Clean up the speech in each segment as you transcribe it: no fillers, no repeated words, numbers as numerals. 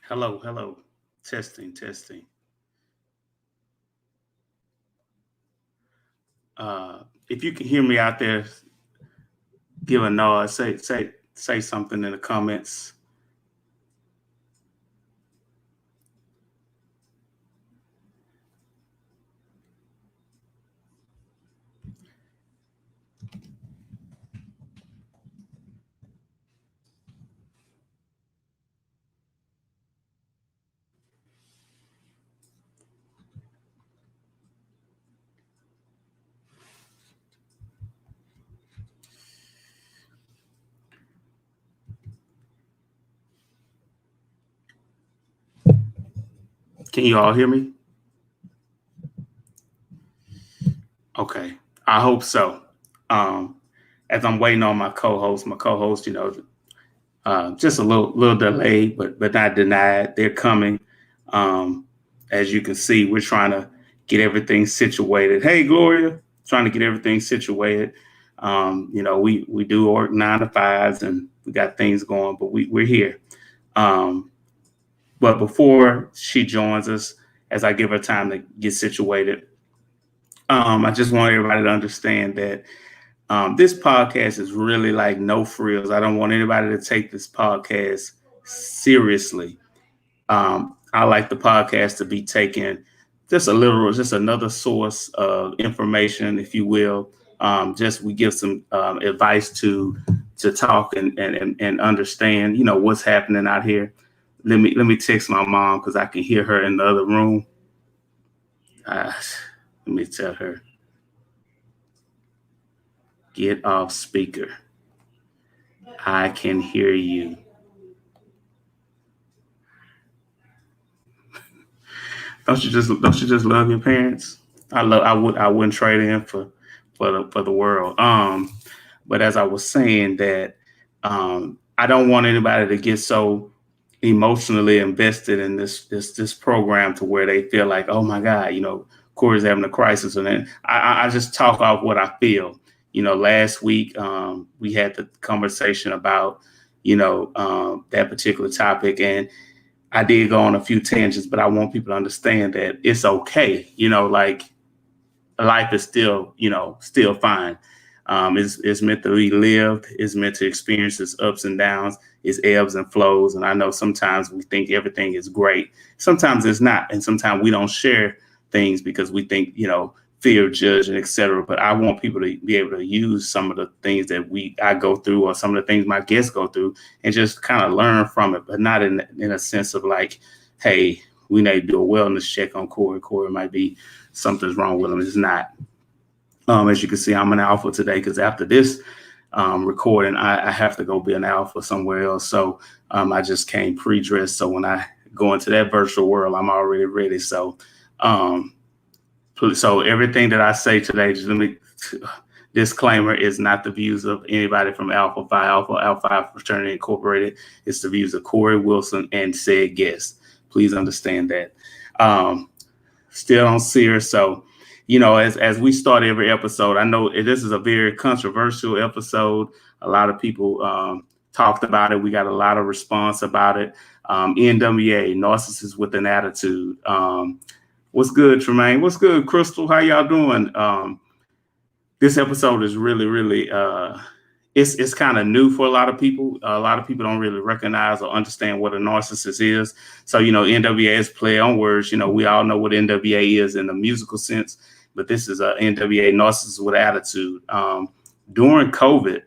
Hello, hello. Testing, testing. If you can hear me out there, give a nod. Say something in the comments. Can you all hear me? Okay, I hope so. Um, as I'm waiting on my co-host, just a little delayed, but not denied. They're coming. Um, as you can see, we're trying to get everything situated. Hey, Gloria, trying to get everything situated. We do work 9 to 5s and we got things going, but we're here. Um, but before she joins us, as I give her time to get situated, I just want everybody to understand that this podcast is really like no frills. I don't want anybody to take this podcast seriously. I like the podcast to be taken just another source of information, if you will. Just we give some advice to talk and understand, what's happening out here. Let me text my mom because I can hear her in the other room. Uh, Let me tell her, get off speaker. I can hear you. Don't you just love your parents? I wouldn't trade in for the world. But as I was saying that I don't want anybody to get so emotionally invested in this program to where they feel like, oh my God, Corey's having a crisis, and then I just talk off what I feel. Last week we had the conversation about that particular topic, and I did go on a few tangents, but I want people to understand that it's okay. Like life is still fine. It's meant to be lived. It's meant to experience its ups and downs, its ebbs and flows. And I know sometimes we think everything is great. Sometimes it's not. And sometimes we don't share things because we think, fear of judging, etc. But I want people to be able to use some of the things that I go through, or some of the things my guests go through, and just kind of learn from it, but not in a sense of like, hey, we need to do a wellness check on Corey. Corey might be something's wrong with him. It's not. As you can see, I'm an alpha today because after this recording, I have to go be an alpha somewhere else. So I just came pre-dressed. So when I go into that virtual world, I'm already ready. So everything that I say today, just let me disclaimer, is not the views of anybody from Alpha Phi Fraternity Incorporated. It's the views of Corey Wilson and said guest. Please understand that. Still don't see her. So, as we start every episode, I know this is a very controversial episode. A lot of people talked about it. We got a lot of response about it. NWA, Narcissist with an Attitude. What's good, Tremaine? What's good, Crystal? How y'all doing? This episode is really, really, it's kind of new for a lot of people. A lot of people don't really recognize or understand what a narcissist is. So, NWA is play on words. We all know what NWA is in the musical sense, but this is a NWA, Narcissist with Attitude. During COVID,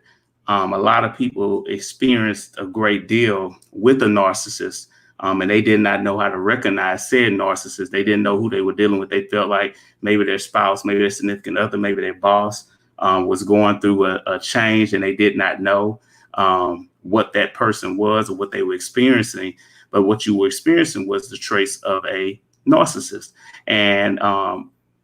a lot of people experienced a great deal with a narcissist. And they did not know how to recognize said narcissist. They didn't know who they were dealing with. They felt like maybe their spouse, maybe their significant other, maybe their boss was going through a change, and they did not know what that person was or what they were experiencing. But what you were experiencing was the trace of a narcissist. And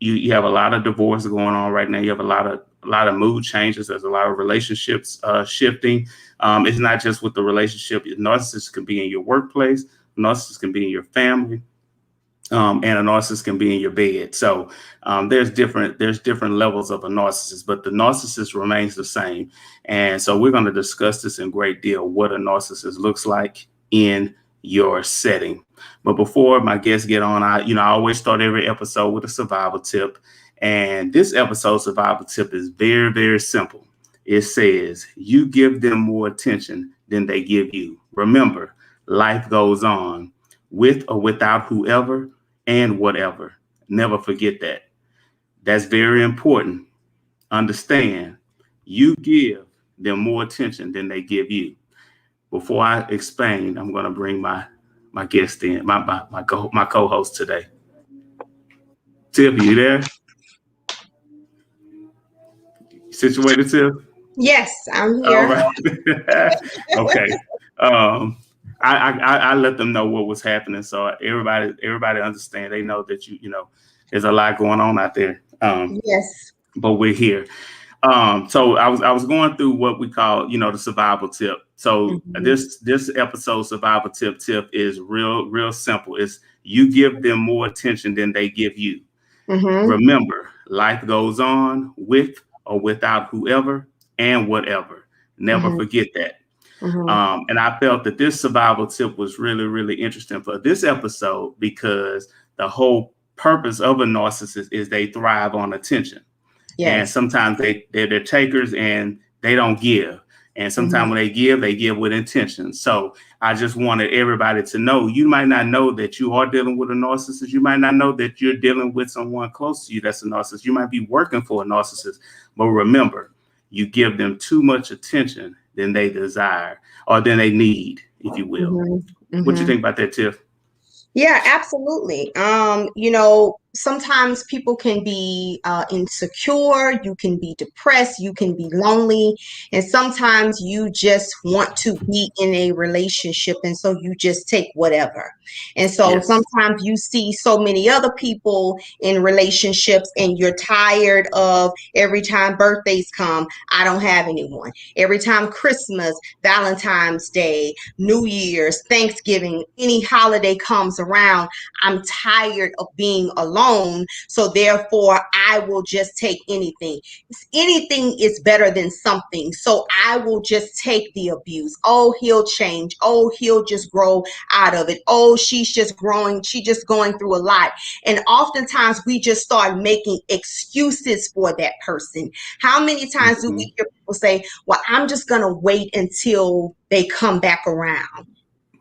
you have a lot of divorce going on right now. You have a lot of mood changes. There's a lot of relationships shifting. It's not just with the relationship. Narcissists can be in your workplace. Narcissist can be in your family, and a narcissist can be in your bed. So there's different levels of a narcissist, but the narcissist remains the same. And so we're going to discuss this in great deal, what a narcissist looks like in your setting. But before my guests get on, I always start every episode with a survival tip. And this episode survival tip is very, very simple. It says, you give them more attention than they give you. Remember, life goes on with or without whoever and whatever. Never forget that. That's very important. Understand, you give them more attention than they give you. Before I explain, I'm going to bring my guest in, my co-host today. Tiff, you there? Situated, Tiff? Yes, I'm All here. right. Okay. I let them know what was happening, so everybody understand. They know that there's a lot going on out there. Yes. But we're here. So I was going through what we call, the survival tip. So this episode survival tip is real simple. It's you give them more attention than they give you. Remember, life goes on with or without whoever and whatever. Never forget that. And I felt that this survival tip was really, really interesting for this episode because the whole purpose of a narcissist is they thrive on attention. Yes. And sometimes they're takers and they don't give. And sometimes when they give with intention. So I just wanted everybody to know, you might not know that you are dealing with a narcissist. You might not know that you're dealing with someone close to you that's a narcissist. You might be working for a narcissist. But remember, you give them too much attention than they desire or than they need, if you will. What you think about that, Tiff? Yeah, absolutely. Sometimes people can be insecure, you can be depressed, you can be lonely, and sometimes you just want to be in a relationship, and so you just take whatever. And so sometimes you see so many other people in relationships and you're tired of every time birthdays come, I don't have anyone. Every time Christmas, Valentine's Day, New Year's, Thanksgiving, any holiday comes around, I'm tired of being alone. So therefore, I will just take anything. Anything is better than something. So I will just take the abuse. Oh, he'll change. Oh, he'll just grow out of it. Oh, she's just growing. She's just going through a lot. And oftentimes we just start making excuses for that person. How many times do we hear people say, well, I'm just going to wait until they come back around?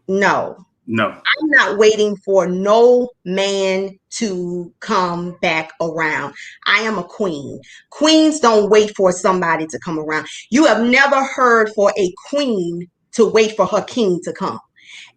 No. I'm not waiting for no man to come back around. I am a queen. Queens don't wait for somebody to come around. You have never heard for a queen to wait for her king to come.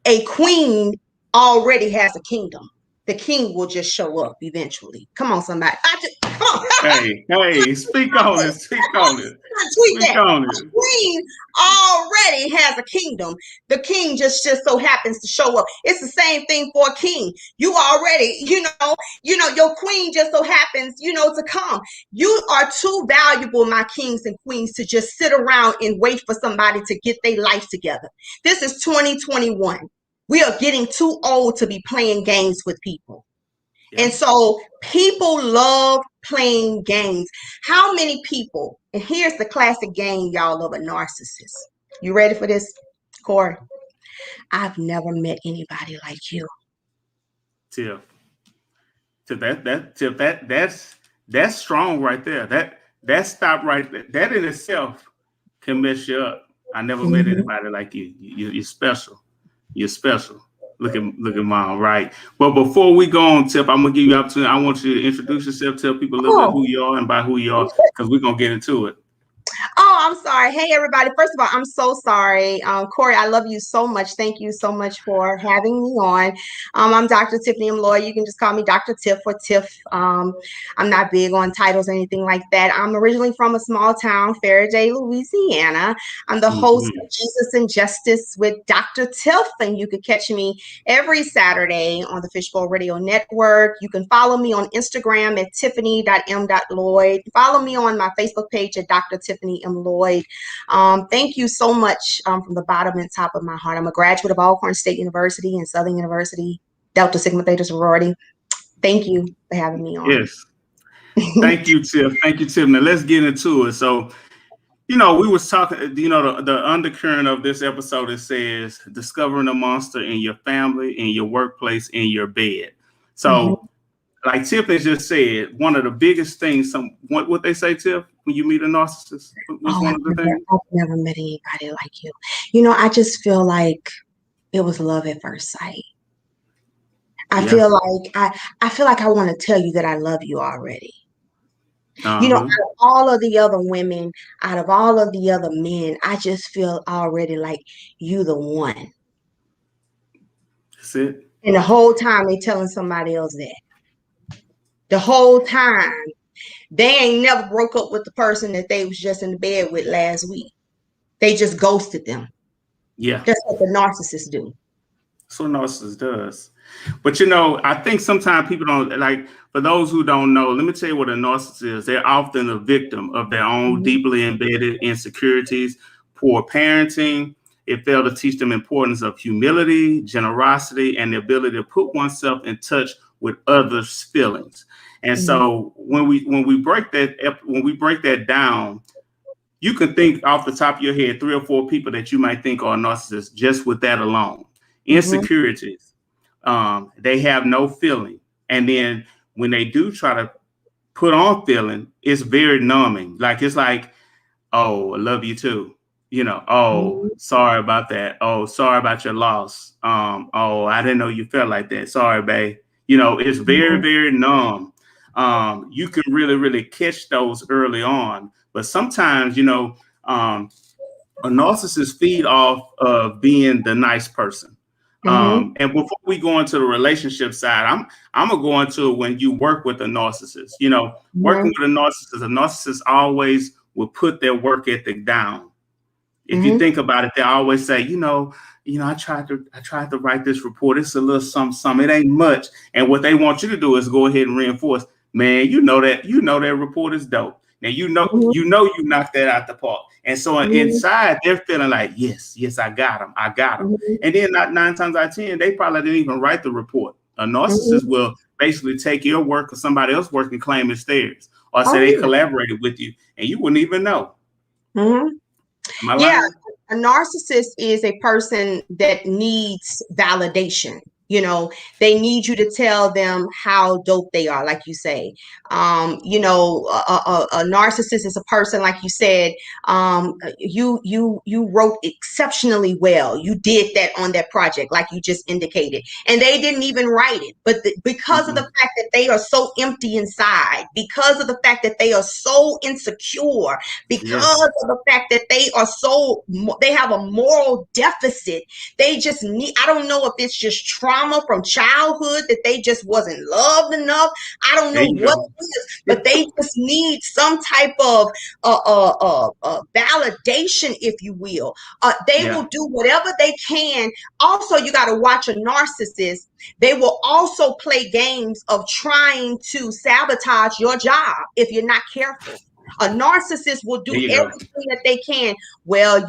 A queen already has a kingdom. The king will just show up eventually. Come on, somebody. Come on. Hey, speak on it. Speak on it. Tweet that. A queen already has a kingdom. The king just so happens to show up. It's the same thing for a king. You already, your queen just so happens, to come. You are too valuable, my kings and queens, to just sit around and wait for somebody to get their life together. This is 2021. We are getting too old to be playing games with people. Yeah. And so people love playing games. How many people, and here's the classic game, y'all, of a narcissist. You ready for this, Corey? I've never met anybody like you. Tiff, that's strong right there. That stop right there. That in itself can mess you up. I never met anybody like you. You're special. You're special. Look at mom, right? But before we go on, Tiff, I'm gonna give you an opportunity. I want you to introduce yourself, tell people a little bit who you are and by who you are, because we're gonna get into it. Oh, I'm sorry. Hey, everybody. First of all, I'm so sorry. Corey, I love you so much. Thank you so much for having me on. I'm Dr. Tiffany Lloyd. You can just call me Dr. Tiff or Tiff. I'm not big on titles or anything like that. I'm originally from a small town, Faraday, Louisiana. I'm the host of Jesus and Justice with Dr. Tiff, and you could catch me every Saturday on the Fishbowl Radio Network. You can follow me on Instagram at tiffany.m.lloyd. Follow me on my Facebook page at Dr. Tiffany M. Lloyd. Thank you so much from the bottom and top of my heart. I'm a graduate of Alcorn State University and Southern University, Delta Sigma Theta sorority. Thank you for having me on. Yes. Thank you, Tiff. Thank you, Tiff. Now let's get into it. So We was talking, the undercurrent of this episode, it says discovering a monster in your family, in your workplace, in your bed. So, like Tiffany just said, one of the biggest things, what they say, Tiff, when you meet a narcissist, what's one of the things? I've never met anybody like you. I just feel like it was love at first sight. I feel like I want to tell you that I love you already. Out of all of the other women, out of all of the other men, I just feel already like you the one. That's it. And the whole time they telling somebody else that. The whole time. They ain't never broke up with the person that they was just in the bed with last week. They just ghosted them. Yeah. That's what the narcissist do. That's what narcissist does. But I think sometimes people don't like. For those who don't know, let me tell you what a narcissist is. They're often a victim of their own deeply embedded insecurities, poor parenting. It failed to teach them importance of humility, generosity, and the ability to put oneself in touch with others' feelings. And so when we break that down, you can think off the top of your head 3 or 4 people that you might think are narcissists just with that alone. Insecurities. They have no feeling. And then when they do try to put on feeling, it's very numbing. Like, it's like, oh, I love you too. Oh, sorry about that. Oh, sorry about your loss. Oh, I didn't know you felt like that. Sorry, babe. It's very, very numb. You can really, really catch those early on. But sometimes, a narcissist feed off of being the nice person. And before we go into the relationship side, I'm gonna go into when you work with a narcissist. Working with a narcissist always will put their work ethic down. If you think about it, they always say, I tried to write this report. It's a little something. It ain't much. And what they want you to do is go ahead and reinforce, man, that report is dope. Now you knocked that out the park. And so inside they're feeling like, yes, I got him. And then 9 times out of 10, they probably didn't even write the report. A narcissist will basically take your work or somebody else's work and claim it's theirs, or say they collaborated with you and you wouldn't even know. Am I lying? A narcissist is a person that needs validation. They need you to tell them how dope they are, like you say. A narcissist is a person, like you said, you wrote exceptionally well. You did that on that project, like you just indicated. And they didn't even write it. But because of the fact that they are so empty inside, because of the fact that they are so insecure, because of the fact that they have a moral deficit, they just need, I don't know if it's just trauma from childhood that they just wasn't loved enough. I don't know what it is, but they just need some type of validation, if you will. They will do whatever they can. Also, you got to watch a narcissist. They will also play games of trying to sabotage your job if you're not careful. A narcissist will do everything that they can. Well,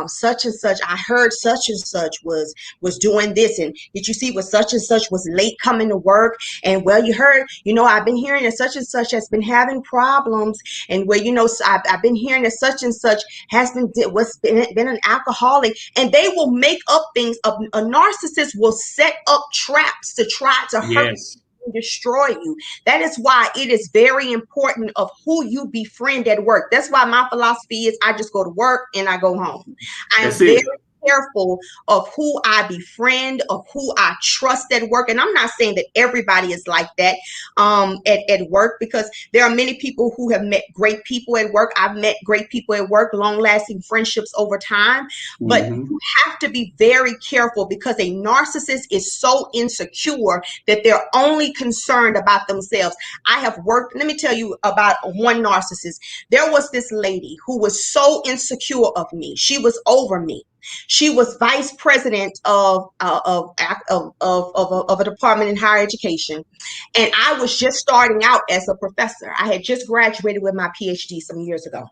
such and such, I heard such and such was doing this, and did you see what such and such was late coming to work? And well, you heard, I've been hearing that such and such has been having problems, and where I've been hearing that such and such has been an alcoholic, and they will make up things. A narcissist will set up traps to try to hurt you, destroy you. That is why it is very important of who you befriend at work. That's why my philosophy is I just go to work and I go home. I am very careful of who I befriend, of who I trust at work. And I'm not saying that everybody is like that at work, because there are many people who have met great people at work. I've met great people at work, long-lasting friendships over time. But you have to be very careful, because a narcissist is so insecure that they're only concerned about themselves. I have worked, let me tell you about one narcissist. There was this lady who was so insecure of me. She was over me. She was vice president of a department in higher education. And I was just starting out as a professor. I had just graduated with my Ph.D. some years ago.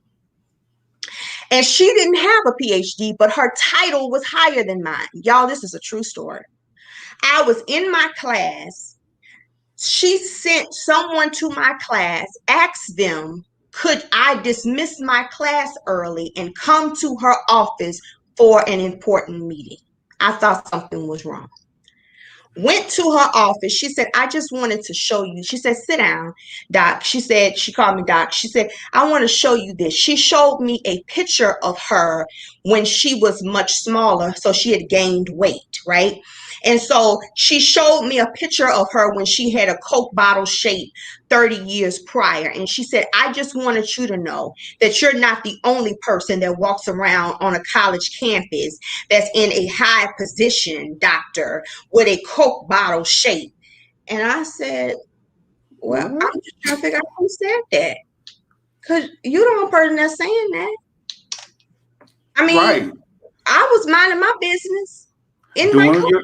And she didn't have a Ph.D., but her title was higher than mine. Y'all, this is a true story. I was in my class. She sent someone to my class, asked them could I dismiss my class early and come to her office for an important meeting? I thought something was wrong. Went to her office. She said, I just wanted to show you. She said, sit down, Doc. She said, she called me Doc. She said, I want to show you this. She showed me a picture of her when she was much smaller. So she had gained weight, right? And so she showed me a picture of her when she had a Coke bottle shape 30 years prior. And she said, I just wanted you to know that you're not the only person that walks around on a college campus that's in a high position, doctor, with a Coke bottle shape. And I said, well, What? I'm just trying to figure out who said that. Because you're the only person that's saying that. I mean, Right. I was minding my business in my Doing class, your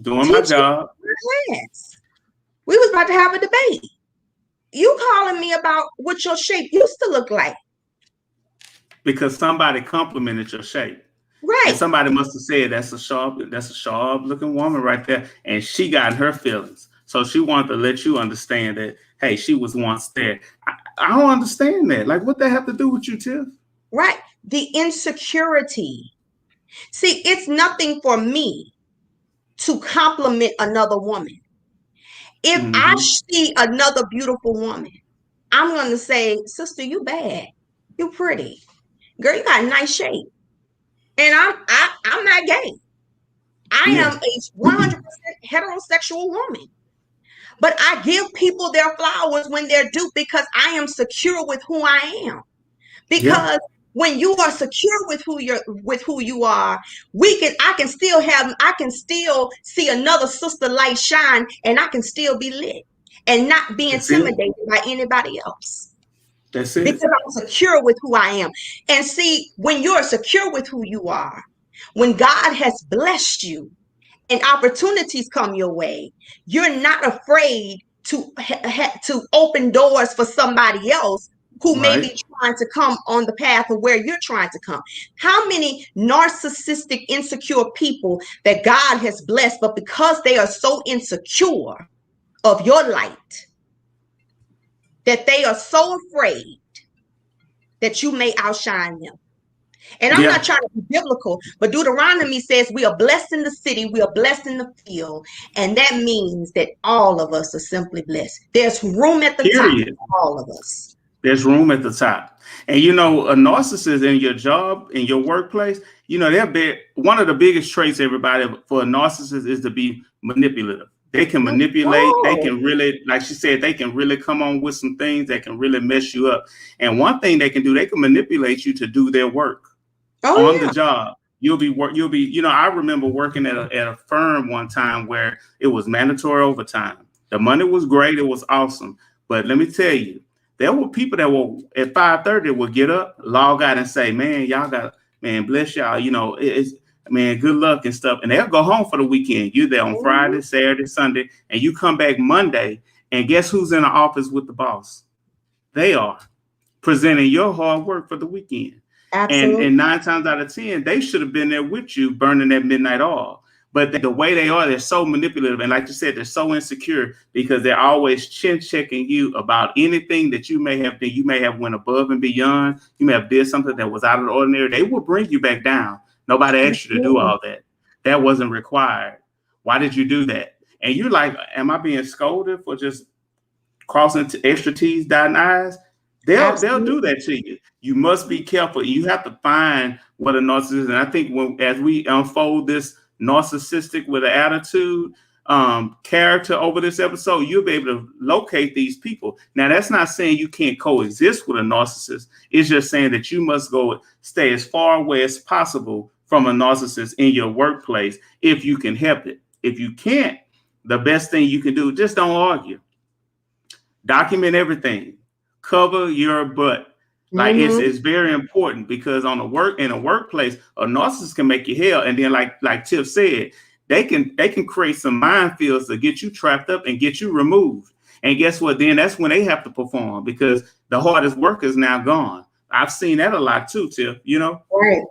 doing my teaching job. my class. We was about to have a debate. You calling me about what your shape used to look like. Because somebody complimented your shape. And Right. somebody must have said that's a sharp looking woman right there. And she got in her feelings. So she wanted to let you understand that, hey, she was once there. I don't understand that. Like, what they have to do with you, Tiff? Right. The insecurity. See, it's nothing for me to compliment another woman. If I see another beautiful woman, I'm going to say, sister, you bad. You pretty. Girl, you got a nice shape. And I'm not gay. I Yeah. am a 100% heterosexual woman. But I give people their flowers when they're due because I am secure with who I am. Yeah. Because when you are secure with who you are, I can still see another sister light shine, and I can still be lit and not be That's it. intimidated by anybody else That's it. because I'm secure with who I am. And see, when you're secure with who you are, when God has blessed you and opportunities come your way, you're not afraid to open doors for somebody else who may Right. be trying to come on the path of where you're trying to come. How many narcissistic, insecure people that God has blessed, but because they are so insecure of your light, that they are so afraid that you may outshine them. And I'm not Yeah. trying to be biblical, but Deuteronomy says we are blessed in the city, we are blessed in the field. And that means that all of us are simply blessed. There's room at the top Period. for all of us. There's room at the top. And you know, a narcissist in your job, in your workplace, you know, one of the biggest traits, everybody, for a narcissist is to be manipulative. They can manipulate. They Oh, can really, like she said, they can really come on with some things that can really mess you up. And one thing they can do, they can manipulate you to do their work on the yeah. job. You'll be, you know, I remember working at a firm one time where it was mandatory overtime. The money was great. It was awesome. But let me tell you, there were people that were at 5:30 would get up, log out and say, man, y'all got, man, bless y'all. You know, it's, man, good luck and stuff. And they'll go home for the weekend. You're there on Friday, Saturday, Sunday, and you come back Monday. And guess who's in the office with the boss? They are presenting your hard work for the weekend. Absolutely. And 9 times out of 10, they should have been there with you burning that midnight oil. But the way they are, they're so manipulative. And like you said, they're so insecure because they're always chin checking you about anything that you may have done. You may have went above and beyond. You may have did something that was out of the ordinary. They will bring you back down. Nobody asked you to do all that. That wasn't required. Why did you do that? And you're like, am I being scolded for just crossing extra T's, dotting I's? They'll do that to you. You must be careful. You have to find what a narcissist is. And I think as we unfold this narcissistic with an attitude character over this episode, you'll be able to locate these people. Now, that's not saying you can't coexist with a narcissist. It's just saying that you must stay as far away as possible from a narcissist in your workplace if you can help it. If you can't, the best thing you can do, just don't argue. Document everything. Cover your butt. Like it's very important because in a workplace, a narcissist can make you hell. And then like Tiff said, they can create some minefields to get you trapped up and get you removed. And guess what? Then that's when they have to perform because the hardest work is now gone. I've seen that a lot too, Tiff, you know? Right.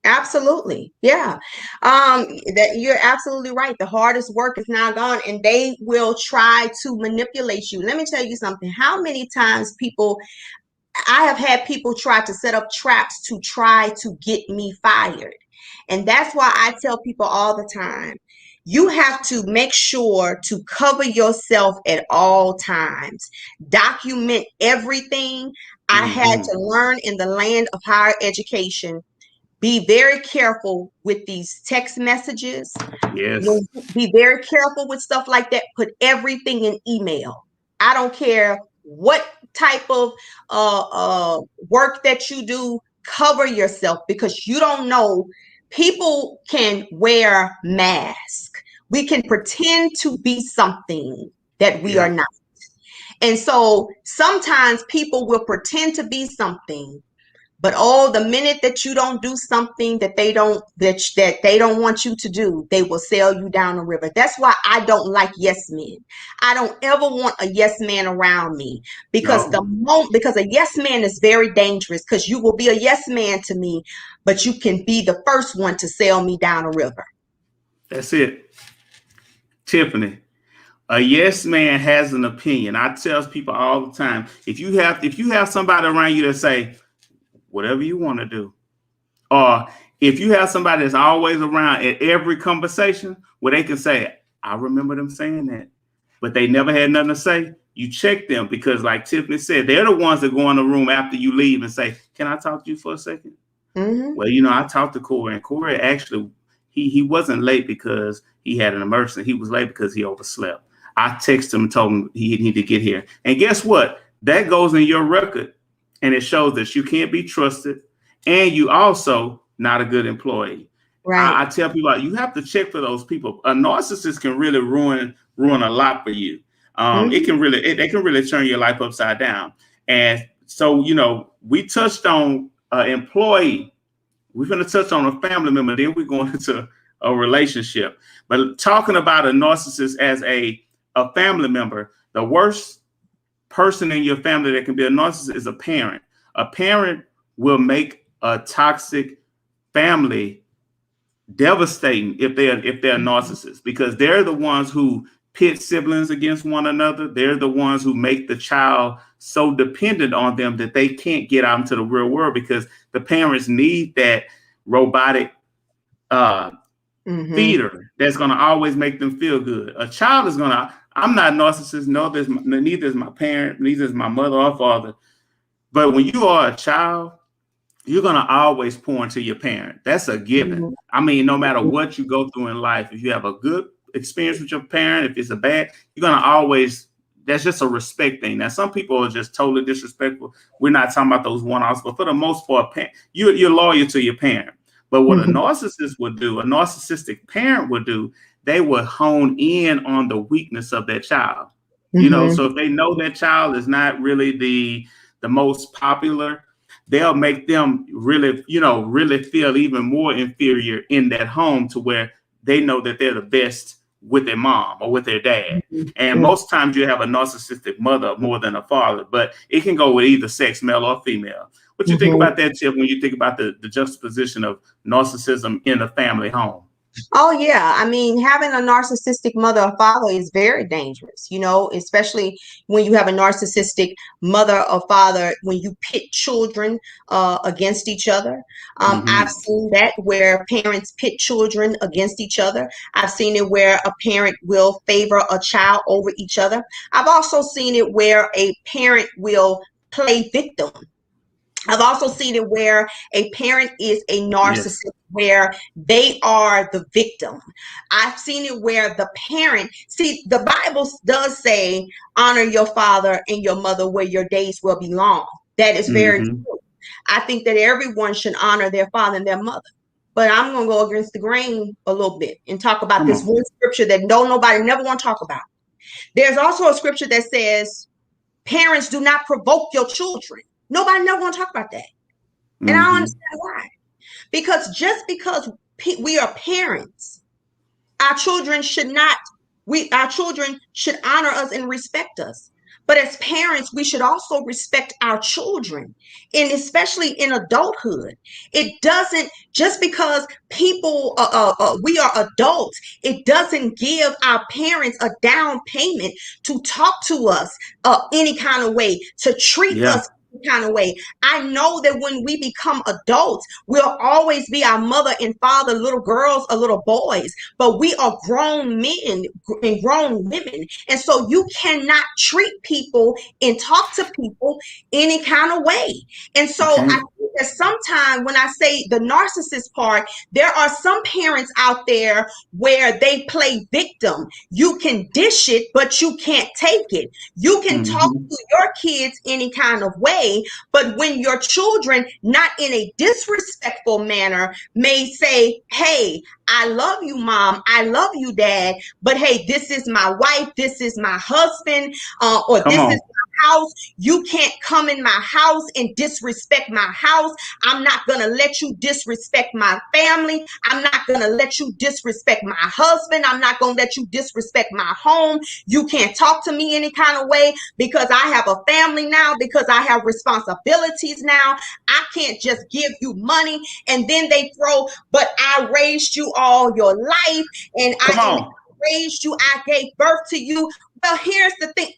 Absolutely. Yeah. That you're absolutely right. The hardest work is now gone and they will try to manipulate you. Let me tell you something. How many times people I have had people try to set up traps to try to get me fired. And that's why I tell people all the time, you have to make sure to cover yourself at all times. Document everything. I had Hmm. to learn in the land of higher education. Be very careful with these text messages. Yes. Be very careful with stuff like that. Put everything in email. I don't care what type of work that you do, cover yourself because you don't know. People can wear masks. We can pretend to be something that we are Yeah. not. And so sometimes people will pretend to be something, but oh, the minute that you don't do something that they don't want you to do, they will sail you down the river. That's why I don't like yes men. I don't ever want a yes man around me because No. because a yes man is very dangerous because you will be a yes man to me, but you can be the first one to sail me down a river. That's it. Tiffany. A yes man has an opinion. I tell people all the time, if you have somebody around you that say whatever you want to do, or if you have somebody that's always around at every conversation where they can say, I remember them saying that, but they never had nothing to say, you check them because, like Tiffany said, they're the ones that go in the room after you leave and say, can I talk to you for a second? Mm-hmm. Well, I talked to Corey, and Corey actually he wasn't late because he had an emergency. He was late because he overslept. I texted him and told him he needed to get here. And guess what? That goes in your record, and it shows that you can't be trusted, and you also not a good employee. Right. I tell people you have to check for those people. A narcissist can really ruin a lot for you. It Mm-hmm. can really they can really turn your life upside down. And so we touched on employee. We're going to touch on a family member, then we're going into a relationship. But talking about a narcissist as a family member, the worst person in your family that can be a narcissist is a parent. A parent will make a toxic family devastating if they're narcissists because they're the ones who pit siblings against one another. They're the ones who make the child so dependent on them that they can't get out into the real world because the parents need that robotic uh, Mm-hmm. feeder that's going to always make them feel good. A child is going to, I'm not a narcissist, no, neither is my parent, neither is my mother or father. But when you are a child, you're going to always pour into your parent. That's a given. Mm-hmm. I mean, no matter what you go through in life, if you have a good experience with your parent, if it's a bad, you're going to always, that's just a respect thing. Now, some people are just totally disrespectful. We're not talking about those one-offs, but for the most part, you're loyal to your parent. But what a Mm-hmm. narcissist would do, a narcissistic parent would do, they would hone in on the weakness of that child. Mm-hmm. So if they know that child is not really the most popular, they'll make them really feel even more inferior in that home to where they know that they're the best with their mom or with their dad. And Mm-hmm. most times you have a narcissistic mother more than a father, but it can go with either sex, male or female. What you think Mm-hmm. about that, Tiff, when you think about the juxtaposition of narcissism in a family home? Oh yeah, I mean, having a narcissistic mother or father is very dangerous, especially when you have a narcissistic mother or father, when you pit children against each other. I've Mm-hmm. seen that where parents pit children against each other. I've seen it where a parent will favor a child over each other. I've also seen it where a parent will play victim. I've also seen it where a parent is a narcissist, Yes. where they are the victim. I've seen it where the parent, see, the Bible does say, honor your father and your mother where your days will be long. That is very Mm-hmm. true. I think that everyone should honor their father and their mother. But I'm going to go against the grain a little bit and talk about Come this on. one scripture that nobody never want to talk about. There's also a scripture that says, parents do not provoke your children. Nobody never want to talk about that. And I don't Mm-hmm. understand why. Because just because we are parents, our children should not, our children should honor us and respect us. But as parents, we should also respect our children, and especially in adulthood. It doesn't, just because we are adults, it doesn't give our parents a down payment to talk to us any kind of way, to treat Yeah. us kind of way. I know that when we become adults, we'll always be our mother and father, little girls or little boys, but we are grown men and grown women. And so you cannot treat people and talk to people any kind of way. And so I Okay. think that sometimes when I say the narcissist part, there are some parents out there where they play victim. You can dish it, but you can't take it. You can talk Mm-hmm. to your kids any kind of way, but when your children, not in a disrespectful manner, may say, hey, I love you, mom, I love you, dad, but hey, this is my wife, this is my husband, or Come this on. is my house. You can't come in my house and disrespect my house. I'm not going to let you disrespect my family. I'm not going to let you disrespect my husband. I'm not going to let you disrespect my home. You can't talk to me any kind of way because I have a family now, because I have responsibilities now. I can't just give you money. And then they throw, but I raised you all your life, and Come I on. raised you, I gave birth to you. Well, here's the thing.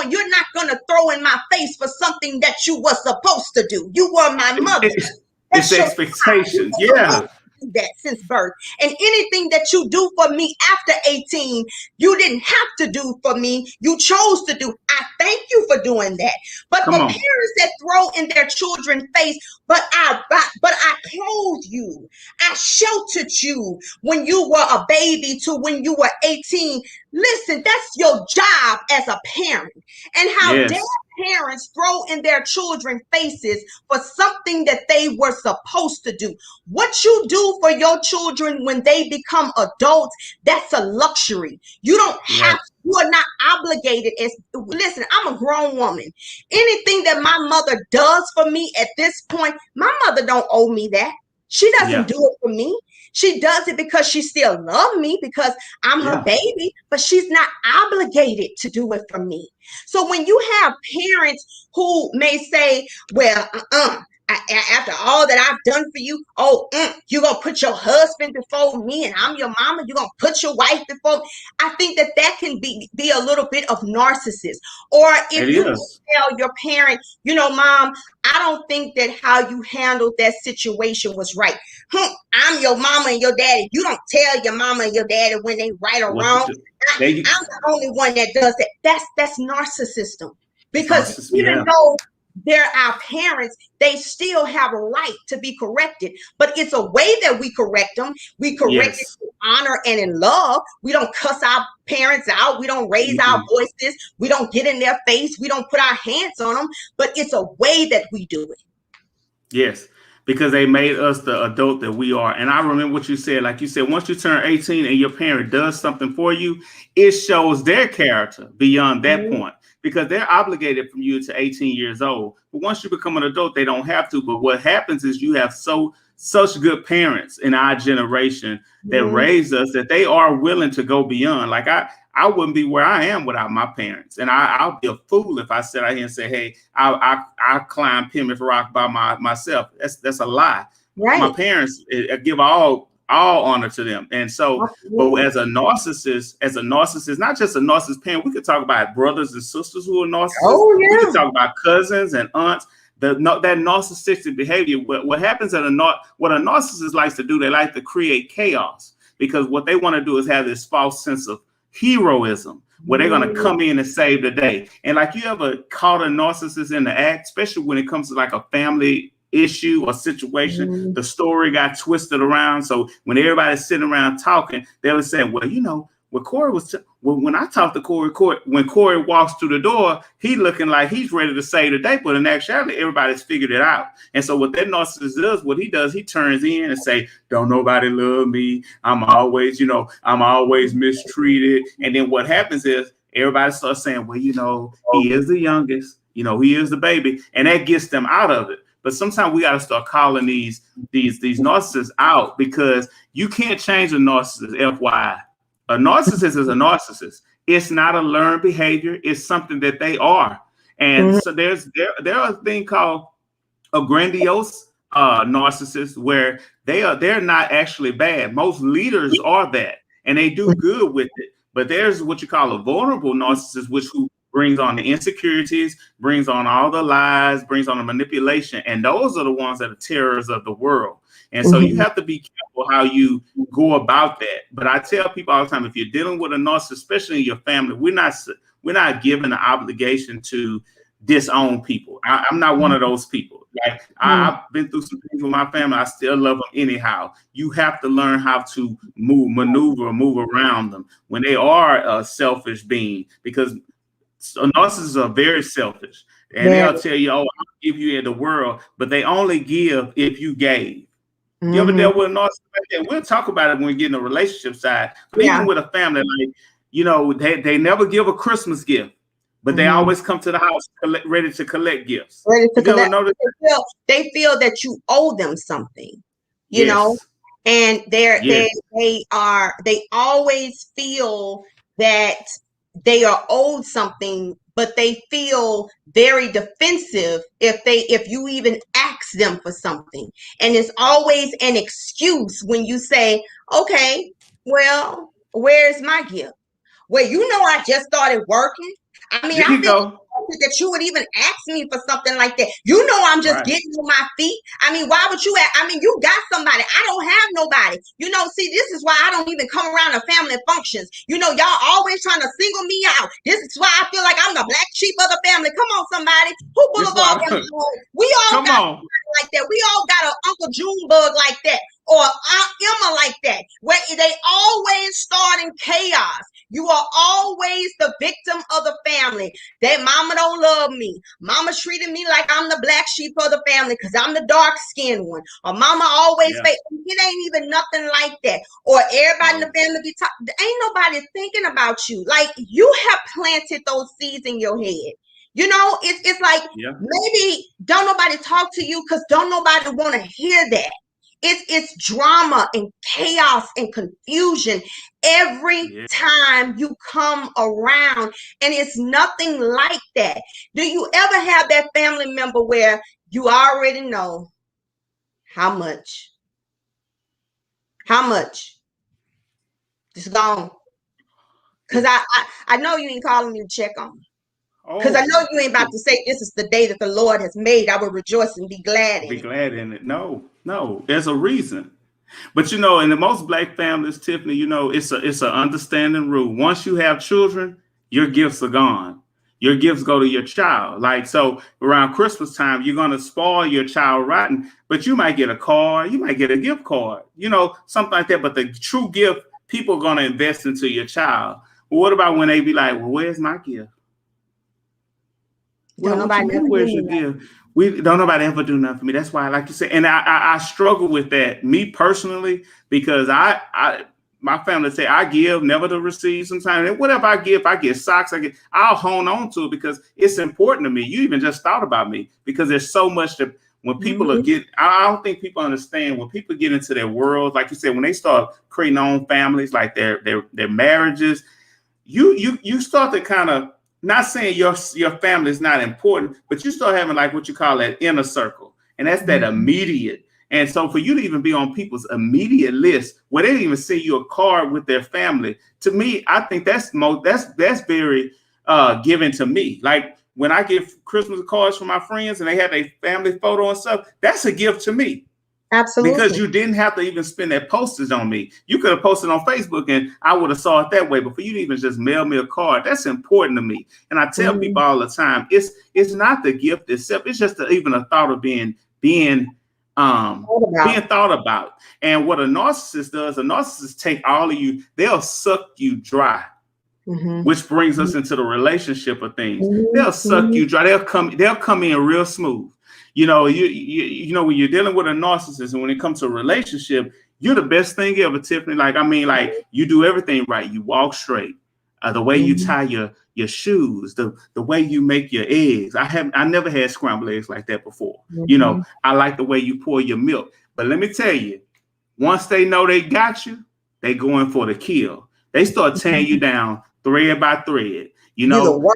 You're not going to throw in my face for something that you were supposed to do. You were my mother. It's That's your job. You expectations. were Yeah. supposed to do that since birth. And anything that you do for me after 18, you didn't have to do for me. You chose to do. I thank you for doing that. But for Come on. parents that throw in their children's face, but I clothed you. I sheltered you when you were a baby to when you were 18. Listen, that's your job as a parent. And how dare Yes. parents throw in their children's faces for something that they were supposed to do. What you do for your children when they become adults, that's a luxury. You don't Yes. have, you are not obligated. Listen, I'm a grown woman. Anything that my mother does for me at this point, my mother don't owe me that. She doesn't Yeah. do it for me. She does it because she still loves me, because I'm her Yeah. baby, but she's not obligated to do it for me. So when you have parents who may say, well, after all that I've done for you, you're going to put your husband before me, and I'm your mama, you're going to put your wife before me. I think that can be a little bit of narcissist. Or if It you is. tell your parent, mom, I don't think that how you handled that situation was right. I'm your mama and your daddy. You don't tell your mama and your daddy when they right or What to wrong. do. They I'm the only one that does that. That's narcissism. Because narcissists. even Yeah. though they're our parents, they still have a right to be corrected. But it's a way that we correct them. We correct it Yes. in honor and in love. We don't cuss our parents out. We don't raise our Mm-mm. voices. We don't get in their face. We don't put our hands on them. But it's a way that we do it. Yes, because they made us the adult that we are. And I remember what you said. Like you said, once you turn 18 and your parent does something for you, it shows their character beyond that Mhm. point, because they're obligated from you to 18 years old. But once you become an adult, they don't have to. But what happens is you have such good parents in our generation that Mhm. raised us that they are willing to go beyond. Like I wouldn't be where I am without my parents. And I'll be a fool if I sit out here and say, hey, I climb Plymouth Rock by myself. That's a lie. My Right. parents, I give all honor to them. And so, but Absolutely. as a narcissist, not just a narcissist parent, we could talk about brothers and sisters who are narcissists. Oh, We could yeah. talk about cousins and aunts. That narcissistic behavior. What happens at what a narcissist likes to do, they like to create chaos, because what they want to do is have this false sense of heroism where they're going to Mhm. come in and save the day. And like, you ever caught a narcissist in the act, especially when it comes to like a family issue or situation, Mhm. the story got twisted around. So when everybody's sitting around talking, they would say, well, when Corey when I talked to Corey, when Corey walks through the door, he looking like he's ready to save the day, but in actuality, everybody's figured it out. And so what that narcissist does, what he does, he turns in and say, don't nobody love me. I'm always mistreated. And then what happens is everybody starts saying, well, he is the youngest, he is the baby, and that gets them out of it. But sometimes we got to start calling these narcissists out, because you can't change a narcissist. FYI, a narcissist is a narcissist. It's not a learned behavior. It's something that they are. And Mhm. so there are a thing called a grandiose narcissist, where they're not actually bad. Most leaders are that, and they do good with it. But there's what you call a vulnerable narcissist, brings on the insecurities, brings on all the lies, brings on the manipulation. And those are the ones that are terrors of the world. And so you have to be careful how you go about that. But I tell people all the time, if you're dealing with a narcissist, especially in your family, we're not given the obligation to disown people. I'm not one of those people. Like I've been through some things with my family. I still love them anyhow. You have to learn how to move around them when they are a selfish being, because narcissists are very selfish, and they'll tell you, "Oh, I'll give you in the world," but they only give if you gave. You ever dealt with a narcissist like that? We'll talk about it when we get in the relationship side. But even with a family, like, they never give a Christmas gift, but they always come to the house ready to collect gifts. Ready to collect. They feel that you owe them something, you know, and they always feel that they are owed something, but they feel very defensive if you even ask them for something. And it's always an excuse when you say, okay, well, where's my gift? Well, you know, I just started working. I mean, I feel that you would even ask me for something like that. You know, I'm just getting on my feet. I mean, why would you? I mean, you got somebody. I don't have nobody. You know, see, this is why I don't even come around to family functions. You know, y'all always trying to single me out. This is why I feel like I'm the black sheep of the family. Come on, somebody. Who Boulevard? We all got like that. We all got an Uncle Junebug like that, or Aunt Emma like that, where they always start in chaos. You are always the victim of the family. That mama don't love me. Mama treated me like I'm the black sheep of the family because I'm the dark-skinned one. Or mama always say, it ain't even nothing like that. Or everybody in the family be talking. Ain't nobody thinking about you. Like, you have planted those seeds in your head. You know, it's like maybe don't nobody talk to you because don't nobody want to hear that. It's drama and chaos and confusion every time you come around, and it's nothing like that. Do you ever have that family member where you already know how much? Just gone. Because I know you ain't calling me to check on me. Because I know you ain't about to say this is the day that the Lord has made. I will rejoice and be glad in it. Be glad in it. No, there's a reason. But, you know, in the most black families, Tiffany, you know, it's an understanding rule. Once you have children, your gifts are gone. Your gifts go to your child. Like, so around Christmas time, you're going to spoil your child rotten, but you might get a card. You might get a gift card, you know, something like that. But the true gift, people are going to invest into your child. Well, what about when they be like, well, where's my gift? Well, where's your gift? Don't nobody ever do nothing for me. That's why, like you said, and I struggle with that, me personally, because my family say I give, never to receive. Sometimes, and whatever I get socks, I'll hold on to it because it's important to me. You even just thought about me because there's so much that when people I don't think people understand when people get into their world, like you said, when they start creating their own families, like their marriages, you start to kind of. Not saying your family is not important, but you start having like what you call that inner circle. And that's that immediate. And so for you to even be on people's immediate list where they even send you a card with their family, to me, I think that's very given to me. Like when I get Christmas cards from my friends and they have their family photo and stuff, that's a gift to me. Absolutely. Because you didn't have to even spend that postage on me. You could have posted on Facebook and I would have saw it that way. But for you to even just mail me a card, that's important to me. And I tell people all the time, it's not the gift itself. It's just even a thought of being thought about. And what a narcissist does, a narcissist take all of you, they'll suck you dry. Which brings us into the relationship of things. They'll suck you dry. They'll come in real smooth. You know, you know, when you're dealing with a narcissist and when it comes to a relationship, you're the best thing ever, Tiffany. Like, I mean, like you do everything right. You walk straight. The way you tie your shoes, the way you make your eggs. I never had scrambled eggs like that before. You know, I like the way you pour your milk. But let me tell you, once they know they got you, they go in for the kill. They start tearing you down thread by thread. You know,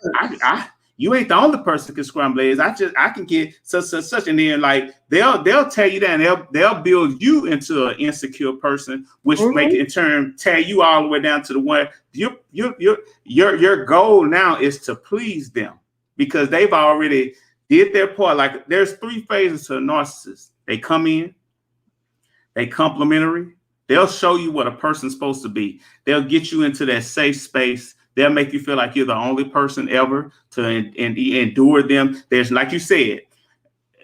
You ain't the only person that can scramble eggs. I can get such, and then like they'll tell you that, and they'll build you into an insecure person, which make it in turn tear you all the way down to the one your goal now is to please them because they've already did their part. Like there's 3 phases to a narcissist. They come in, they complimentary. They'll show you what a person's supposed to be. They'll get you into that safe space. They'll make you feel like you're the only person ever to endure them. There's, like you said,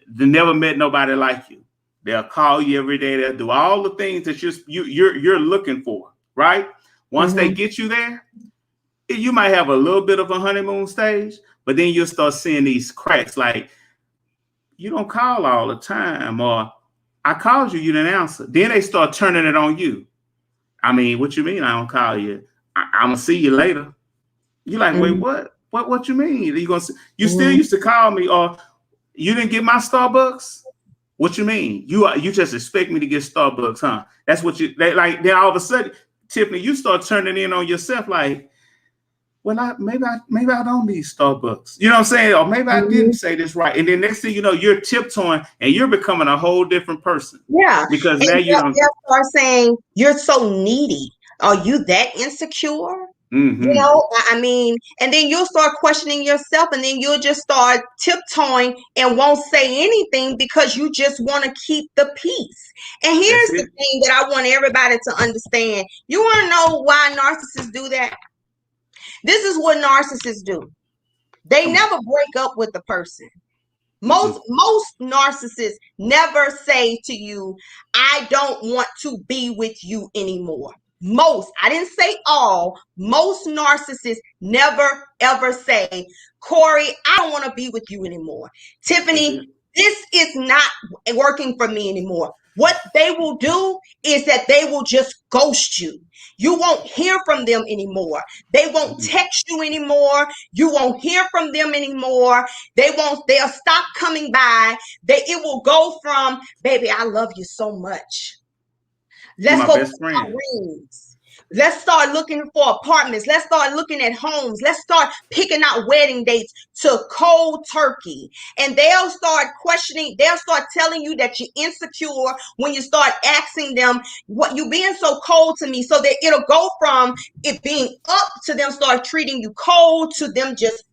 they never met nobody like you. They'll call you every day. They'll do all the things that you're looking for, right? Once they get you there, you might have a little bit of a honeymoon stage, but then you'll start seeing these cracks like, you don't call all the time, or I called you, you didn't answer. Then they start turning it on you. I mean, what you mean I don't call you? I'm gonna see you later. You're like, wait, what? What you mean? You still used to call me, or you didn't get my Starbucks? What you mean? You just expect me to get Starbucks, huh? That's what like. Then all of a sudden, Tiffany, you start turning in on yourself, like, well, maybe I don't need Starbucks. You know what I'm saying? Or maybe I didn't say this right. And then next thing you know, you're tiptoeing and you're becoming a whole different person. Yeah. Because and now you don't start saying you're so needy. Are you that insecure? You know, I mean, and then you'll start questioning yourself, and then you'll just start tiptoeing and won't say anything because you just want to keep the peace. And here's the thing that I want everybody to understand. You want to know why narcissists do that? This is what narcissists do. They never break up with the person. Most narcissists never say to you, I don't want to be with you anymore. Most, I didn't say all, most narcissists never ever say, Corey, I don't want to be with you anymore. Tiffany, this is not working for me anymore. What they will do is that they will just ghost you. You won't hear from them anymore. They won't text you anymore. You won't hear from them anymore. They'll stop coming by. It will go from, baby, I love you so much. Let's go to our rings. Let's start looking for apartments. Let's start looking at homes. Let's start picking out wedding dates to cold turkey. And they'll start questioning. They'll start telling you that you're insecure when you start asking them, what you being so cold to me? So that it'll go from it being up to them start treating you cold to them just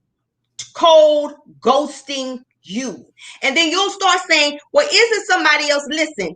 cold ghosting you. And then you'll start saying, well, is it somebody else? Listen,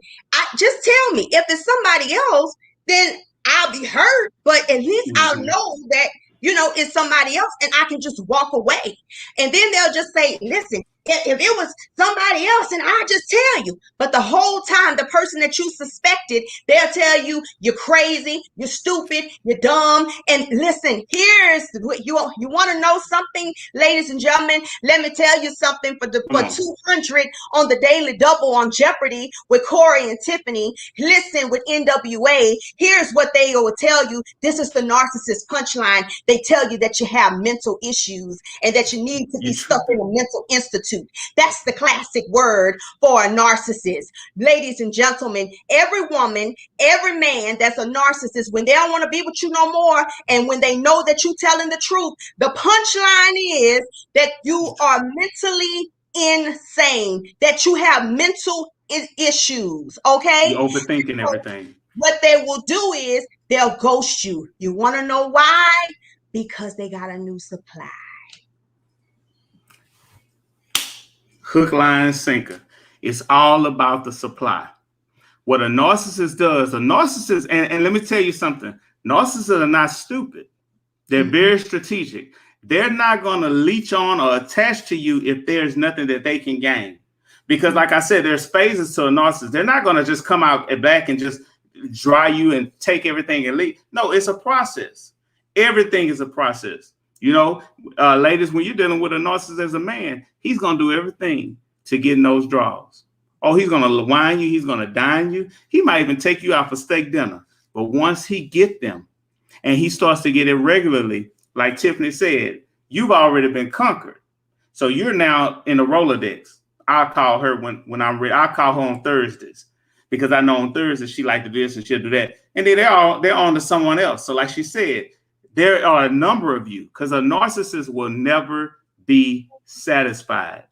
just tell me. If it's somebody else, then I'll be hurt, but at least I'll know that, it's somebody else and I can just walk away. And then they'll just say, listen, if it was somebody else, and I'll just tell you. But the whole time, the person that you suspected, they'll tell you you're crazy, you're stupid, you're dumb. And listen, here's what you want to know something, ladies and gentlemen. Let me tell you something. For 200 on the Daily Double on Jeopardy with Corey and Tiffany. Listen, with NWA, here's what they will tell you. This is the narcissist punchline. They tell you that you have mental issues and that you need to be stuck in a mental institute. That's the classic word for a narcissist. Ladies and gentlemen, every woman, every man that's a narcissist, when they don't want to be with you no more, and when they know that you're telling the truth, the punchline is that you are mentally insane, that you have mental issues, okay? You're overthinking everything. What they will do is they'll ghost you. You want to know why? Because they got a new supply. Hook, line, sinker. It's all about the supply. What a narcissist does, and let me tell you something, narcissists are not stupid. They're very strategic. They're not going to leech on or attach to you if there's nothing that they can gain. Because like I said, there's phases to a narcissist. They're not going to just come out back and just dry you and take everything and leave. No, it's a process. Everything is a process. Ladies, when you're dealing with a narcissist as a man, he's going to do everything to get in those draws. Oh, he's going to wine you. He's going to dine you. He might even take you out for steak dinner. But once he get them and he starts to get it regularly, like Tiffany said, you've already been conquered. So you're now in a Rolodex. I'll call her when I'm ready. I'll call her on Thursdays because I know on Thursdays she like to do this and she'll do that. And then they're on to someone else. So like she said, there are a number of you because a narcissist will never be satisfied.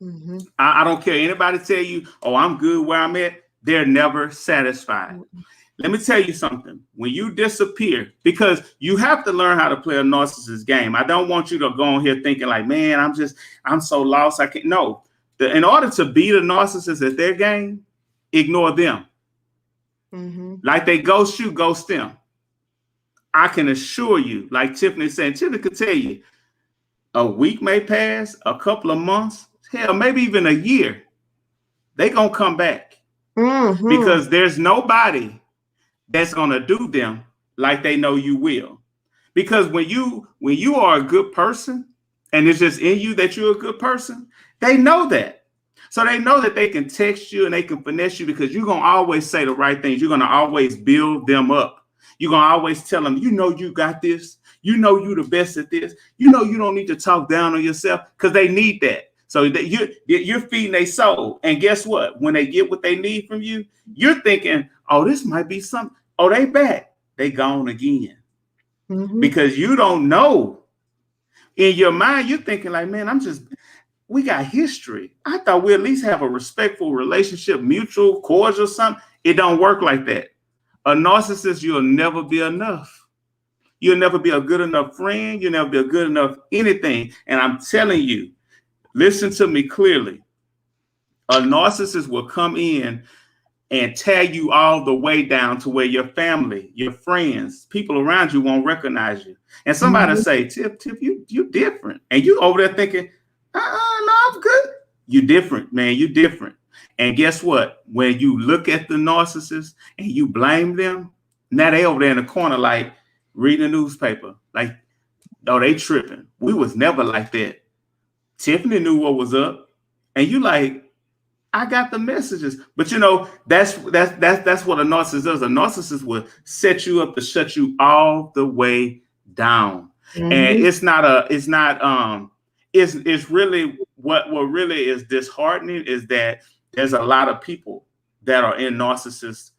Mm-hmm. I don't care anybody tell you, oh, I'm good where I'm at. They're never satisfied. Let me tell you something. When you disappear, because you have to learn how to play a narcissist game. I don't want you to go on here thinking like, man, I'm so lost. I can't. No, in order to beat a narcissist at their game, ignore them. Mm-hmm. Like they ghost you, ghost them. I can assure you, like Tiffany said, Tiffany could tell you, a week may pass, a couple of months, hell, maybe even a year. They gonna come back Mm-hmm. because there's nobody that's gonna do them like they know you will. Because when you are a good person and it's just in you that you're a good person, they know that. So they know that they can text you and they can finesse you because you're gonna always say the right things. You're gonna always build them up. You're gonna always tell them, you know, you got this. You know, you're the best at this. You know, you don't need to talk down on yourself because they need that. So that you're feeding their soul. And guess what? When they get what they need from you, you're thinking, oh, this might be something. Oh, they back. They gone again. Mm-hmm. Because you don't know. In your mind, you're thinking like, man, we got history. I thought we at least have a respectful relationship, mutual, cordial, something. It don't work like that. A narcissist, you'll never be enough. You'll never be a good enough friend. You'll never be a good enough anything. And I'm telling you, listen to me clearly. A narcissist will come in and tear you all the way down to where your family, your friends, people around you won't recognize you. And somebody say, Tiff, you different. And you over there thinking, no, I'm good. You different, man. You different. And guess what? When you look at the narcissist and you blame them, now they over there in the corner like reading a newspaper. Like, oh, they tripping. We was never like that. Tiffany knew what was up. And you like, I got the messages. But you know, that's what a narcissist does. A narcissist will set you up to shut you all the way down. Mm-hmm. And it's really what really is disheartening is that there's a lot of people that are in narcissist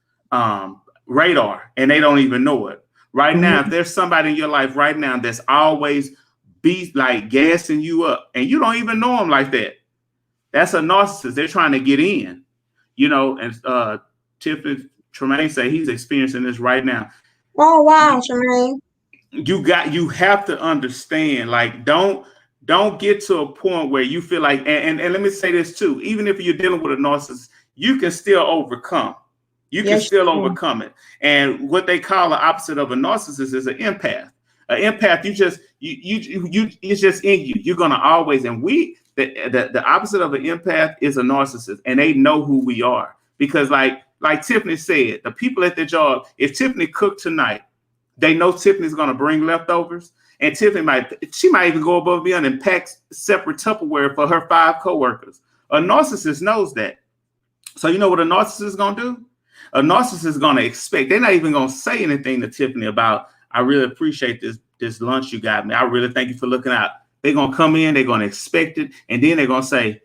radar and they don't even know it. Right now, if there's somebody in your life right now that's always be like gassing you up and you don't even know them like that, that's a narcissist. They're trying to get in, you know, and Tiffany Tremaine say he's experiencing this right now. Oh, wow, Tremaine. You have to understand, like, don't get to a point where you feel like, and let me say this too, even if you're dealing with a narcissist, you can still overcome. You can still overcome it. And what they call the opposite of a narcissist is an empath. An empath, it's just in you. You're gonna always, and the opposite of an empath is a narcissist, and they know who we are. Because like Tiffany said, the people at their job, if Tiffany cooked tonight, they know Tiffany's gonna bring leftovers. And Tiffany might even go above and beyond and pack separate Tupperware for her 5 coworkers. A narcissist knows that. So you know what a narcissist is gonna do? A narcissist is gonna expect. They're not even gonna say anything to Tiffany about, I really appreciate this lunch you got me. I really thank you for looking out. They're gonna come in, they're gonna expect it, and then they're gonna say,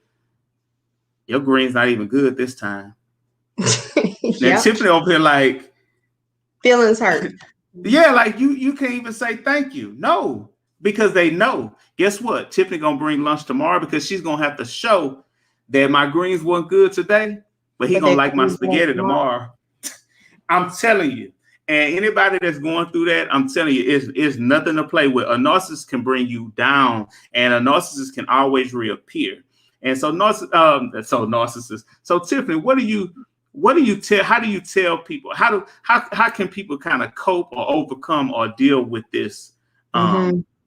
your green's not even good this time. Now Tiffany over here like feelings hurt. Yeah, like you can't even say thank you. No, because they know. Guess what? Tiffany gonna bring lunch tomorrow because she's gonna have to show that my greens weren't good today, but he gonna like my spaghetti tomorrow. I'm telling you. And anybody that's going through that, I'm telling you, it's nothing to play with. A narcissist can bring you down, and a narcissist can always reappear. And so narcissist. So Tiffany, how do you tell people? How can people kind of cope or overcome or deal with this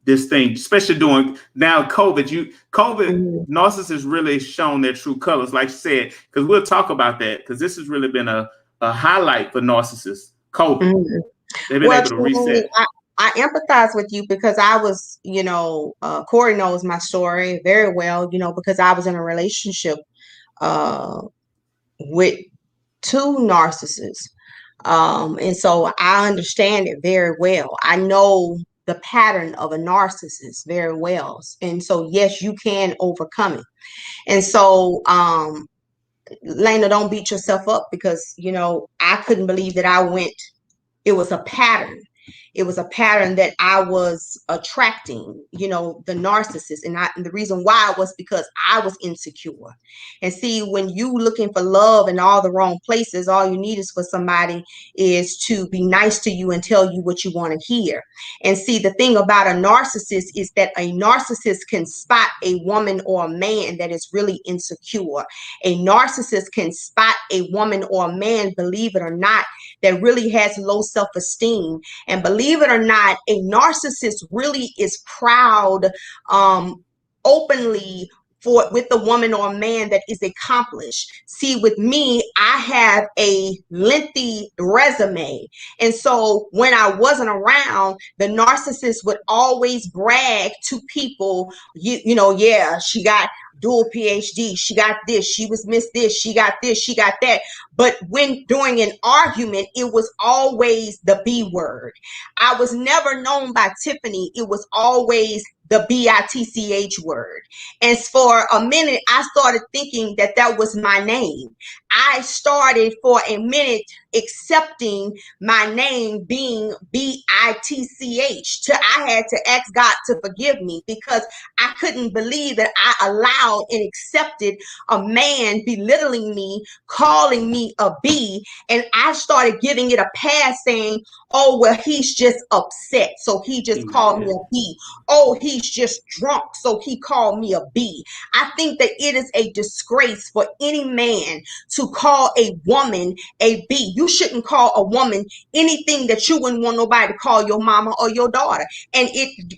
this thing, especially during now COVID? Narcissists really shown their true colors, like you said, because we'll talk about that because this has really been a highlight for narcissists. COVID. They've been able to reset. I empathize with you because I was, Corey knows my story very well, because I was in a relationship with 2 narcissists. And so I understand it very well. I know the pattern of a narcissist very well. And so, yes, you can overcome it. And so, Lena, don't beat yourself up because, I couldn't believe that it was a pattern. It was a pattern that I was attracting, the narcissist. And the reason why was because I was insecure. And see, when you looking for love in all the wrong places, all you need is for somebody is to be nice to you and tell you what you want to hear. And see, the thing about a narcissist is that a narcissist can spot a woman or a man that is really insecure. A narcissist can spot a woman or a man, believe it or not, that really has low self-esteem. And believe it or not, a narcissist really is proud, openly, with the woman or man that is accomplished. See, with me, I have a lengthy resume. And so when I wasn't around, the narcissist would always brag to people, yeah, she got dual Ph.D. She got this. She was Miss this. She got this. She got that. But when during an argument, it was always the B word. I was never known by Tiffany. It was always the BITCH word. And for a minute, I started thinking that that was my name. I started for a minute accepting my name being BITCH. I had to ask God to forgive me because I couldn't believe that I allowed and accepted a man belittling me, calling me a B. And I started giving it a pass, saying, oh, well, he's just upset, so he just called me a B. Oh, he's just drunk, so he called me a B. I think that it is a disgrace for any man to call a woman a B. You shouldn't call a woman anything that you wouldn't want nobody to call your mama or your daughter. And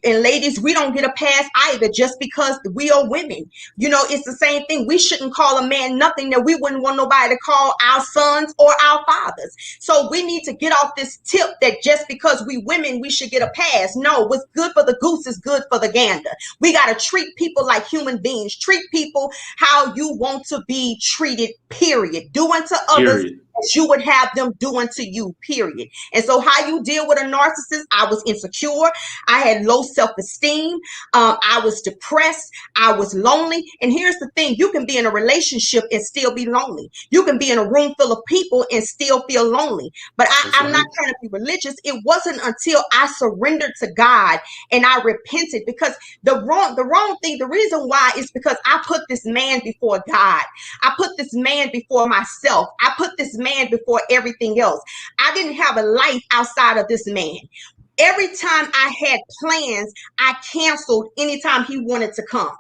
ladies, we don't get a pass either just because we are women. It's the same thing. We shouldn't call a man nothing that we wouldn't want nobody to call our sons or our fathers. So we need to get off this tip that just because we women, we should get a pass. No, what's good for the goose is good for the gander. We got to treat people like human beings. Treat people how you want to be treated, period. Do unto others as you would have them do unto you, period. And so how you deal with a narcissist, I was insecure. I had low self-esteem. I was depressed. I was lonely. And here's the thing. You can be in a relationship and still be lonely. You can be in a room full of people and still feel lonely. But I'm not trying to be religious. It wasn't until I surrendered to God and I repented, because the wrong thing, the reason why is because I put this man before God. I put this man before myself. I put this man before everything else. I didn't have a life outside of this man. Every time I had plans, I canceled anytime he wanted to come.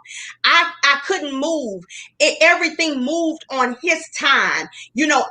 I couldn't move. Everything moved on his time.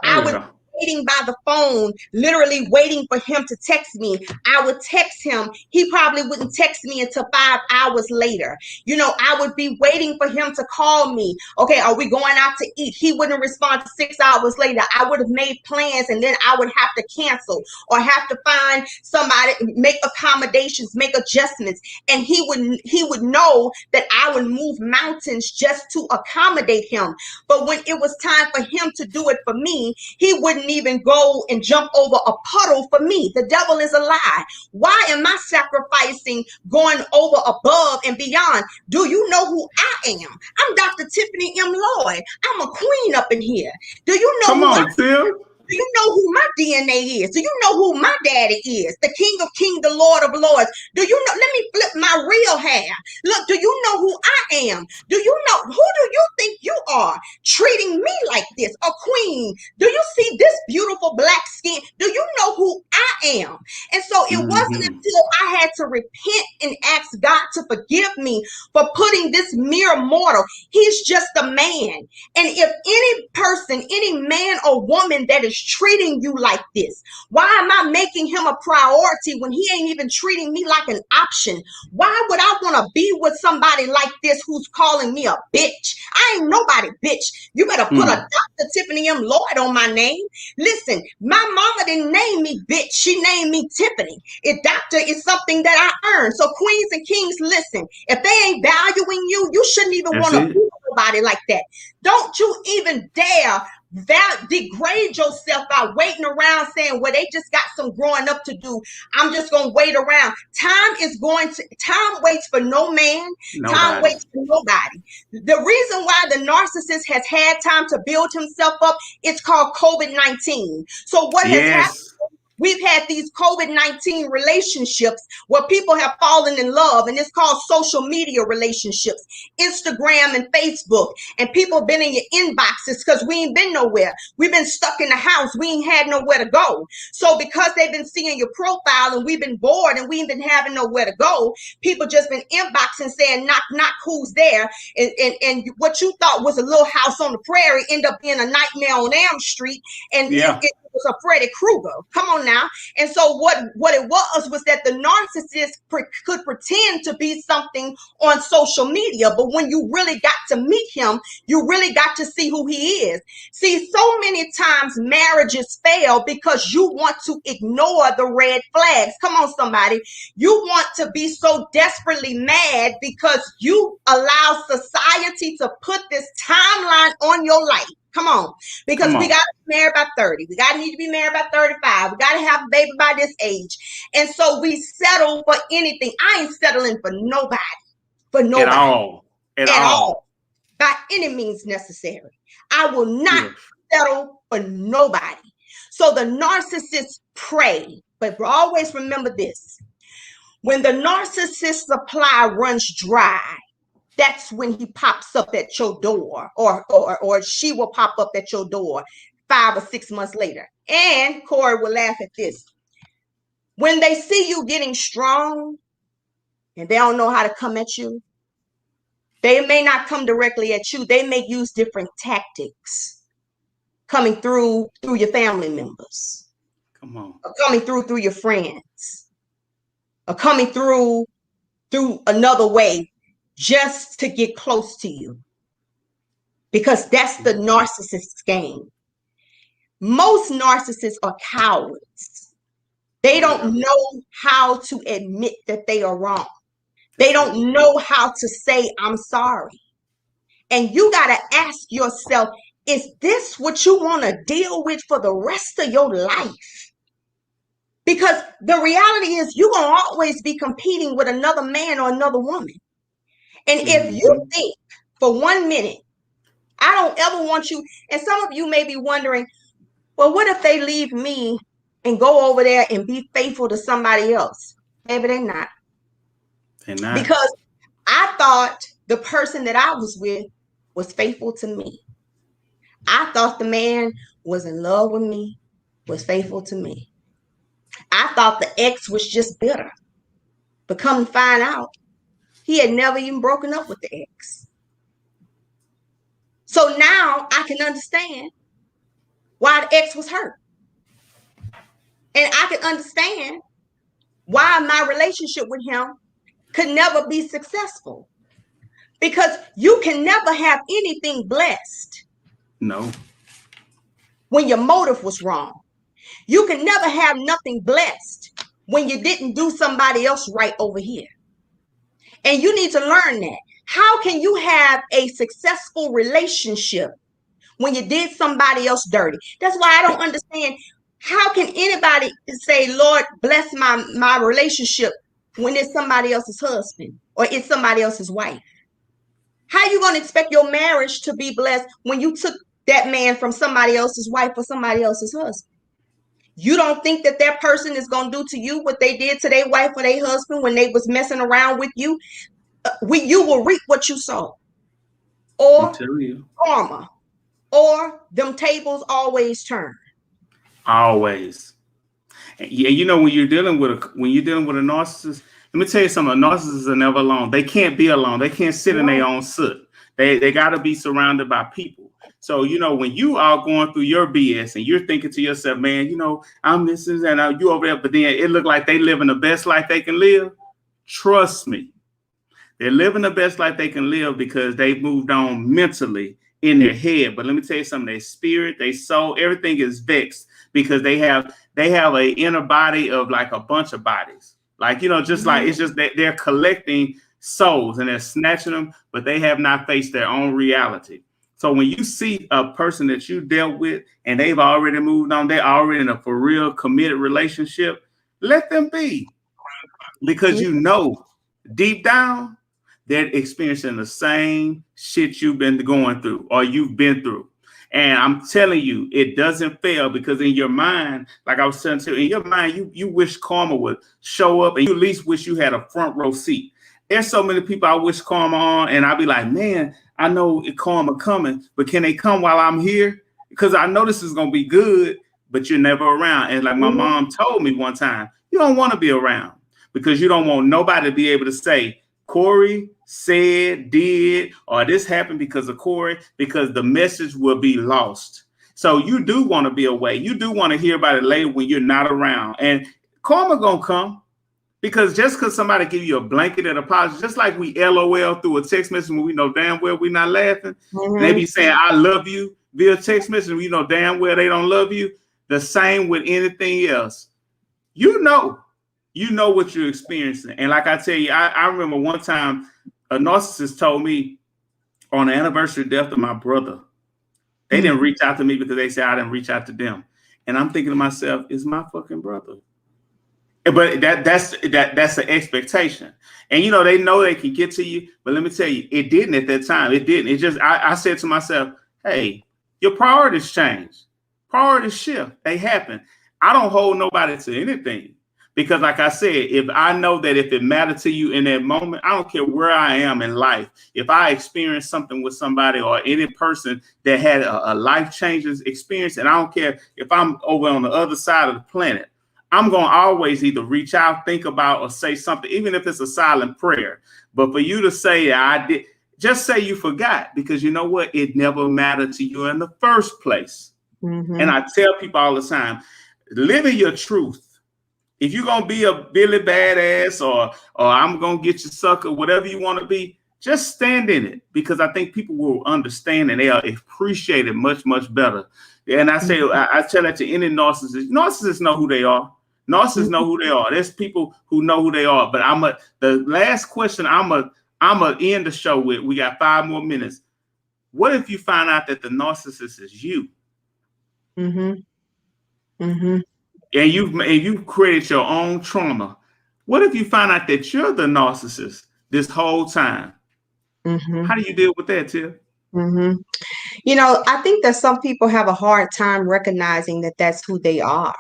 I would waiting by the phone, literally waiting for him to text me. I would text him. He probably wouldn't text me until 5 hours later. I would be waiting for him to call me. Okay, are we going out to eat? He wouldn't respond to 6 hours later. I would have made plans and then I would have to cancel or have to find somebody, make accommodations, make adjustments. And he would know that I would move mountains just to accommodate him. But when it was time for him to do it for me, he wouldn't even go and jump over a puddle for me. The devil is a lie. Why am I sacrificing, going over above and beyond? Do you know who I am? I'm Dr. Tiffany M. Lloyd. I'm a queen up in here. Do you know Come on, Tim. Do you know who my DNA is? Do you know who my daddy is? The King of Kings, the Lord of Lords. Do you know? Let me flip my real hair. Look, do you know who I am? Do you know? Who do you think you are? Treating me like this, a queen. Do you see this beautiful black skin? Do you know who I am? And so it wasn't until I had to repent and ask God to forgive me for putting this mere mortal. He's just a man. And if any person, any man or woman that is treating you like this, why am I making him a priority when he ain't even treating me like an option? Why would I want to be with somebody like this who's calling me a bitch? I ain't nobody bitch. You better put a Dr. Tiffany M. Lloyd on my name. Listen, my mama didn't name me bitch. She named me Tiffany. Doctor is something that I earned. So queens and kings, listen, if they ain't valuing you, you shouldn't even want to be with somebody like that. Don't you even dare degrade yourself by waiting around saying, well, they just got some growing up to do. I'm just going to wait around. Time waits for no man. Nobody. Time waits for nobody. The reason why the narcissist has had time to build himself up, it's called COVID-19. So what has happened? We've had these COVID-19 relationships where people have fallen in love, and it's called social media relationships, Instagram and Facebook, and people been in your inboxes because we ain't been nowhere. We've been stuck in the house. We ain't had nowhere to go. So because they've been seeing your profile and we've been bored and we ain't been having nowhere to go, people just been inboxing saying, knock, knock, who's there? And what you thought was a little house on the prairie end up being a nightmare on Elm Street. And it was a Freddy Krueger. Come on now. And so what it was that the narcissist could pretend to be something on social media, but when you really got to meet him, you really got to see who he is. See, so many times marriages fail because you want to ignore the red flags. Come on, somebody. You want to be so desperately mad because you allow society to put this timeline on your life. Come on, because we got to be married by 30. We got to need to be married by 35. We got to have a baby by this age. And so we settle for anything. I ain't settling for nobody. For nobody. At all. By any means necessary. I will not settle for nobody. So the narcissists pray. But always remember this. When the narcissist supply runs dry, that's when he pops up at your door, or she will pop up at your door 5 or 6 months later. And Corey will laugh at this. When they see you getting strong and they don't know how to come at you, they may not come directly at you. They may use different tactics coming through your family members. Come on. Or coming through your friends. Or coming through another way, just to get close to you, because that's the narcissist's game. Most narcissists are cowards. They don't know how to admit that they are wrong. They don't know how to say, I'm sorry. And you got to ask yourself, is this what you want to deal with for the rest of your life? Because the reality is you're going to always be competing with another man or another woman. And if you think for 1 minute, I don't ever want you, and some of you may be wondering, well, what if they leave me and go over there and be faithful to somebody else? Maybe they're not. They're not. Because I thought the person that I was with was faithful to me. I thought the man was in love with me, was faithful to me. I thought the ex was just bitter. But come to find out, he had never even broken up with the ex. So now I can understand why the ex was hurt. And I can understand why my relationship with him could never be successful. Because you can never have anything blessed. No. When your motive was wrong. You can never have nothing blessed when you didn't do somebody else right over here. And you need to learn that. How can you have a successful relationship when you did somebody else dirty? That's why I don't understand. How can anybody say, Lord, bless my relationship when it's somebody else's husband or it's somebody else's wife? How are you going to expect your marriage to be blessed when you took that man from somebody else's wife or somebody else's husband? You don't think that person is going to do to you what they did to their wife or their husband when they was messing around with you? You will reap what you sow. Or karma. Or them tables always turn. Always. Yeah, you know, when you're dealing with a narcissist, let me tell you something. Narcissists are never alone. They can't be alone. They can't sit in their own soot. They got to be surrounded by people. So, you know, when you are going through your BS and you're thinking to yourself, man, you know, I'm this and you over there, but then it look like they living the best life they can live. Trust me, they're living the best life they can live because they've moved on mentally in their head. But let me tell you something, their spirit, their soul, everything is vexed because they have an inner body of like a bunch of bodies. Like, you know, just like it's just that they're collecting souls and they're snatching them, but they have not faced their own reality. So when you see a person that you dealt with and they've already moved on, they're already in a for real committed relationship, let them be. Because you know, deep down, they're experiencing the same shit you've been going through or you've been through. And I'm telling you, it doesn't fail, because in your mind, like I was telling you, in your mind, you wish karma would show up, and you at least wish you had a front row seat. There's so many people I wish karma on, and I'll be like, man, I know karma coming, but can they come while I'm here? Because I know this is going to be good, but you're never around. And like my mom told me one time, you don't want to be around, because you don't want nobody to be able to say, Corey said, did, or this happened because of Corey, because the message will be lost. So you do want to be away. You do want to hear about it later when you're not around. And karma going to come. Because just because somebody give you a blanketed apology, just like we LOL through a text message when we know damn well we're not laughing, they be saying I love you via text message, we know damn well they don't love you. The same with anything else. You know what you're experiencing. And like I tell you, I remember one time a narcissist told me on the anniversary death of my brother, they didn't reach out to me because they said I didn't reach out to them. And I'm thinking to myself, it's my fucking brother. But that's the expectation. And they know they can get to you, but let me tell you, it didn't at that time. It didn't. It just I said to myself, hey, your priorities change. Priorities shift. They happen. I don't hold nobody to anything, because like I said, if I know that if it mattered to you in that moment, I don't care where I am in life. If I experience something with somebody or any person that had a life-changing experience, and I don't care if I'm over on the other side of the planet, I'm going to always either reach out, think about, or say something, even if it's a silent prayer. But for you to say I did, just say you forgot, because you know what? It never mattered to you in the first place. And I tell people all the time, live in your truth. If you're going to be a Billy Badass or I'm going to get you sucker, whatever you want to be, just stand in it, because I think people will understand and they'll appreciate it much, much better. And I say, I tell that to any narcissist. Narcissists know who they are. Narcissists know who they are. There's people who know who they are. But the last question I'm end the show with. We got 5 more minutes. What if you find out that the narcissist is you? And you've created your own trauma. What if you find out that you're the narcissist this whole time? How do you deal with that, Tiff? I think that some people have a hard time recognizing that that's who they are.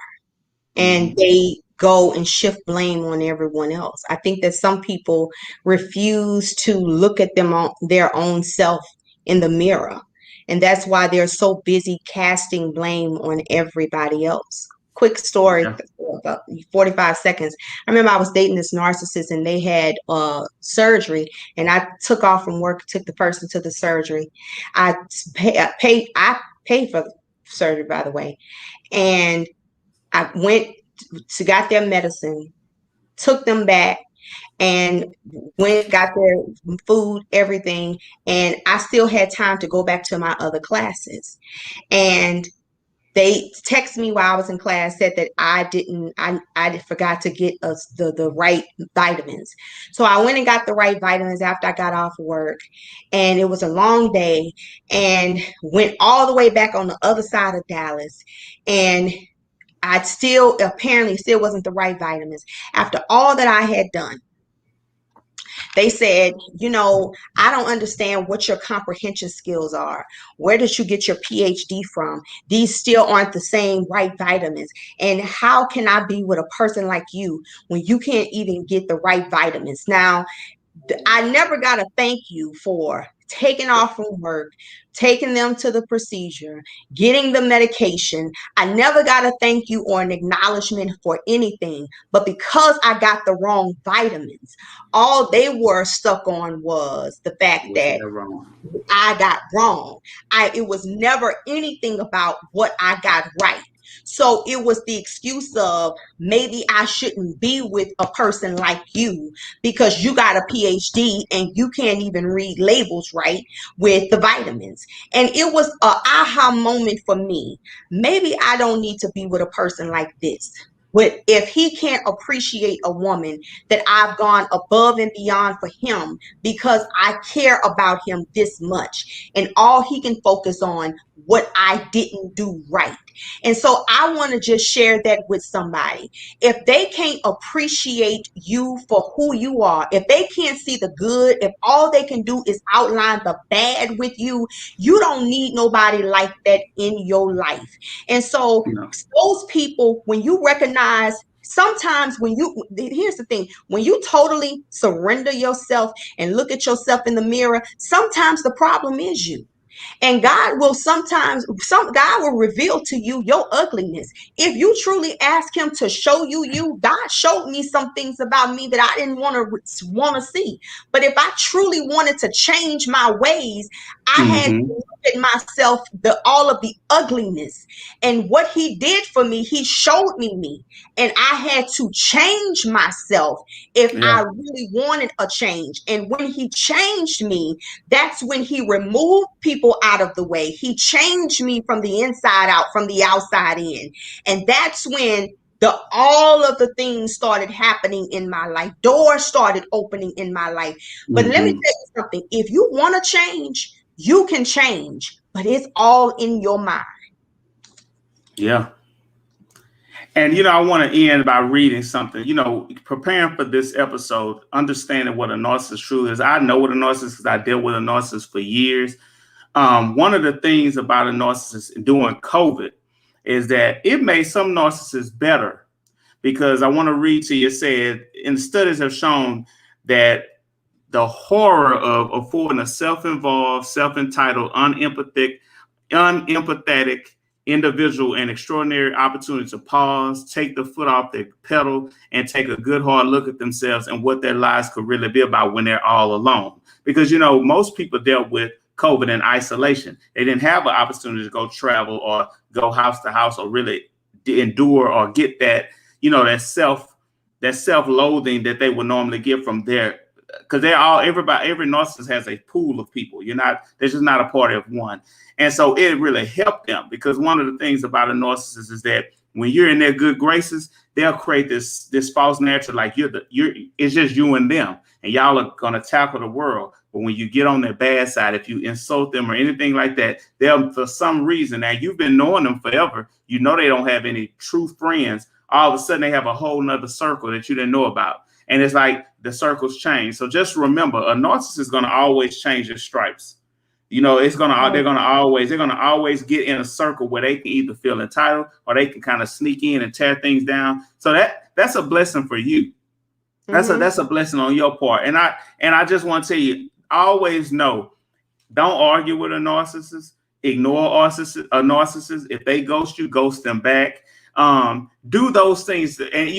And they go and shift blame on everyone else. I think that some people refuse to look at their own self in the mirror. And that's why they're so busy casting blame on everybody else. Quick story, about 45 seconds. I remember I was dating this narcissist, and they had surgery, and I took off from work, took the person to the surgery. I paid for the surgery, by the way. And I got their medicine, took them back, and got their food, everything. And I still had time to go back to my other classes. And they texted me while I was in class, said that I forgot to get us the right vitamins. So I went and got the right vitamins after I got off work, and it was a long day, and went all the way back on the other side of Dallas, and I apparently still wasn't the right vitamins. After all that I had done, they said, I don't understand what your comprehension skills are. Where did you get your Ph.D. from? These still aren't the same right vitamins. And how can I be with a person like you when you can't even get the right vitamins? Now, I never got a thank you for taking off from work, taking them to the procedure, getting the medication. I never got a thank you or an acknowledgement for anything. But because I got the wrong vitamins, all they were stuck on was the fact that I got wrong. It was never anything about what I got right. So it was the excuse of maybe I shouldn't be with a person like you because you got a PhD and you can't even read labels right with the vitamins. And it was an aha moment for me. Maybe I don't need to be with a person like this. If he can't appreciate a woman that I've gone above and beyond for him because I care about him this much, and all he can focus on what I didn't do right. And so I want to just share that with somebody. If they can't appreciate you for who you are, if they can't see the good, if all they can do is outline the bad with you, you don't need nobody like that in your life. And so You know. those people, when you recognize, sometimes when you, here's the thing, when you totally surrender yourself and look at yourself in the mirror, sometimes the problem is you. And God will sometimes, God will reveal to you your ugliness. If you truly ask him to show you you, God showed me some things about me that I didn't want to see. But if I truly wanted to change my ways, I had to Mm-hmm. look at myself, all of the ugliness. And what he did for me, he showed me. And I had to change myself if I Yeah. really wanted a change. And when he changed me, that's when he removed people out of the way. He changed me from the inside out, from the outside in. And that's when all of the things started happening in my life. Doors started opening in my life. But let me Mm-hmm. tell you something. If you want to change, you can change, but it's all in your mind. Yeah. And I want to end by reading something. Preparing for this episode, understanding what a narcissist truly is. I know what a narcissist is because I dealt with a narcissist for years. One of the things about a narcissist during COVID is that it made some narcissists better, because I want to read to you. It said, and studies have shown that the horror of affording a self-involved, self-entitled, unempathetic individual an extraordinary opportunity to pause, take the foot off the pedal, and take a good hard look at themselves and what their lives could really be about when they're all alone. Because most people dealt with COVID in isolation. They didn't have an opportunity to go travel or go house to house or really endure or get that, that self-loathing that they would normally get from their, because every narcissist has a pool of people. They're just not a party of one. And so it really helped them, because one of the things about a narcissist is that when you're in their good graces, they'll create this false narrative like it's just you and them, and y'all are gonna tackle the world. But when you get on their bad side, if you insult them or anything like that, they'll, for some reason, now you've been knowing them forever, they don't have any true friends. All of a sudden they have a whole nother circle that you didn't know about. And it's like the circles change. So just remember, a narcissist is going to always change their stripes. They're going to always get in a circle where they can either feel entitled or they can kind of sneak in and tear things down. So that's a blessing for you. That's a blessing on your part. And I just want to tell you, always know, don't argue with a narcissist. Ignore a narcissist. If they ghost you, ghost them back. Do those things, and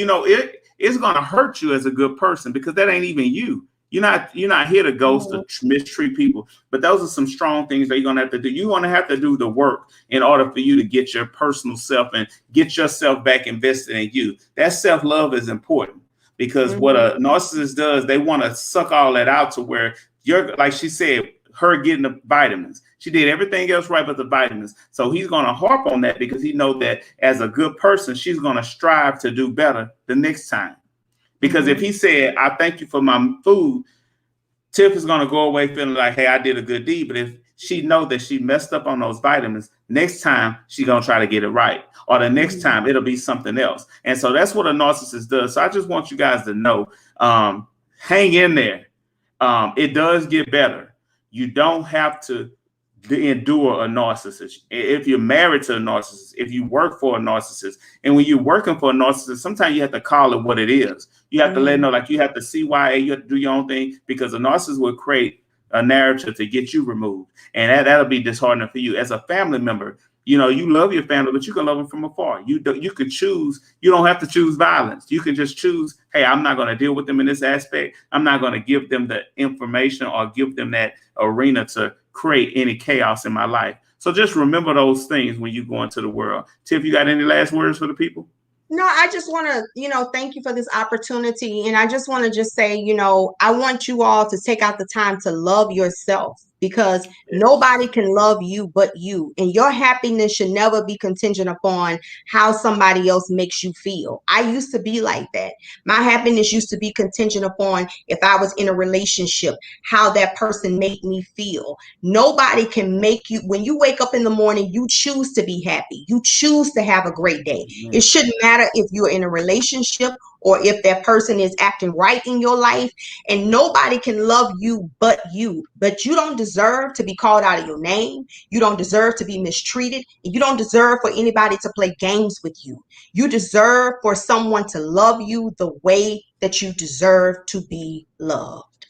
it's gonna hurt you as a good person, because that ain't even you. You're not here to ghost or mistreat people. But those are some strong things that you're gonna have to do. You're gonna have to do the work in order for you to get your personal self and get yourself back invested in you. That self-love is important, because what a narcissist does, they want to suck all that out to where you're, like she said, her getting the vitamins. She did everything else right but the vitamins. So he's going to harp on that, because he knows that as a good person, she's going to strive to do better the next time. Because if he said, I thank you for my food, Tiff is going to go away feeling like, hey, I did a good deed. But if she know that she messed up on those vitamins, next time she's going to try to get it right. Or the next time it'll be something else. And so that's what a narcissist does. So I just want you guys to know, hang in there. It does get better. You don't have to endure a narcissist. If you're married to a narcissist, if you work for a narcissist, and when you're working for a narcissist, sometimes you have to call it what it is. You have to let them know, like, you have to see why, you have to do your own thing, because a narcissist will create a narrative to get you removed. And that'll be disheartening for you. As a family member, you love your family, but you can love them from afar. You could choose. You don't have to choose violence. You can just choose, hey, I'm not going to deal with them in this aspect. I'm not going to give them the information or give them that arena to create any chaos in my life. So just remember those things when you go into the world. Tiff, you got any last words for the people? No, I just want to, thank you for this opportunity. And I just want to just say, I want you all to take out the time to love yourself, because nobody can love you but you. And your happiness should never be contingent upon how somebody else makes you feel. I used to be like that. My happiness used to be contingent upon if I was in a relationship, how that person made me feel. Nobody can make you, when you wake up in the morning, you choose to be happy. You choose to have a great day. It shouldn't matter if you're in a relationship or if that person is acting right in your life. And nobody can love you but you. But you don't deserve to be called out of your name. You don't deserve to be mistreated. And you don't deserve for anybody to play games with you. You deserve for someone to love you the way that you deserve to be loved.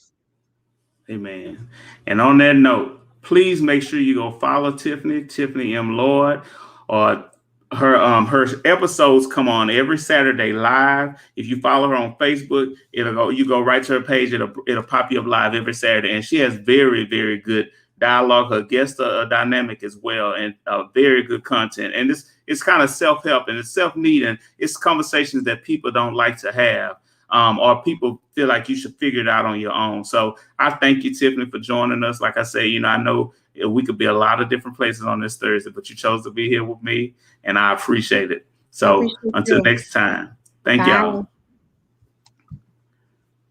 Amen. And on that note, please make sure you go follow Tiffany M. Lloyd, or her episodes come on every Saturday live. If you follow her on Facebook, you go right to her page. It'll pop you up live every Saturday, and she has very, very good dialogue. Her guests are dynamic as well, and very good content. And it's kind of self-help and it's self-need, and it's conversations that people don't like to have. Or people feel like you should figure it out on your own. So I thank you, Tiffany, for joining us. Like I say, I know we could be a lot of different places on this Thursday, but you chose to be here with me, and I appreciate it. So until next time, thank y'all.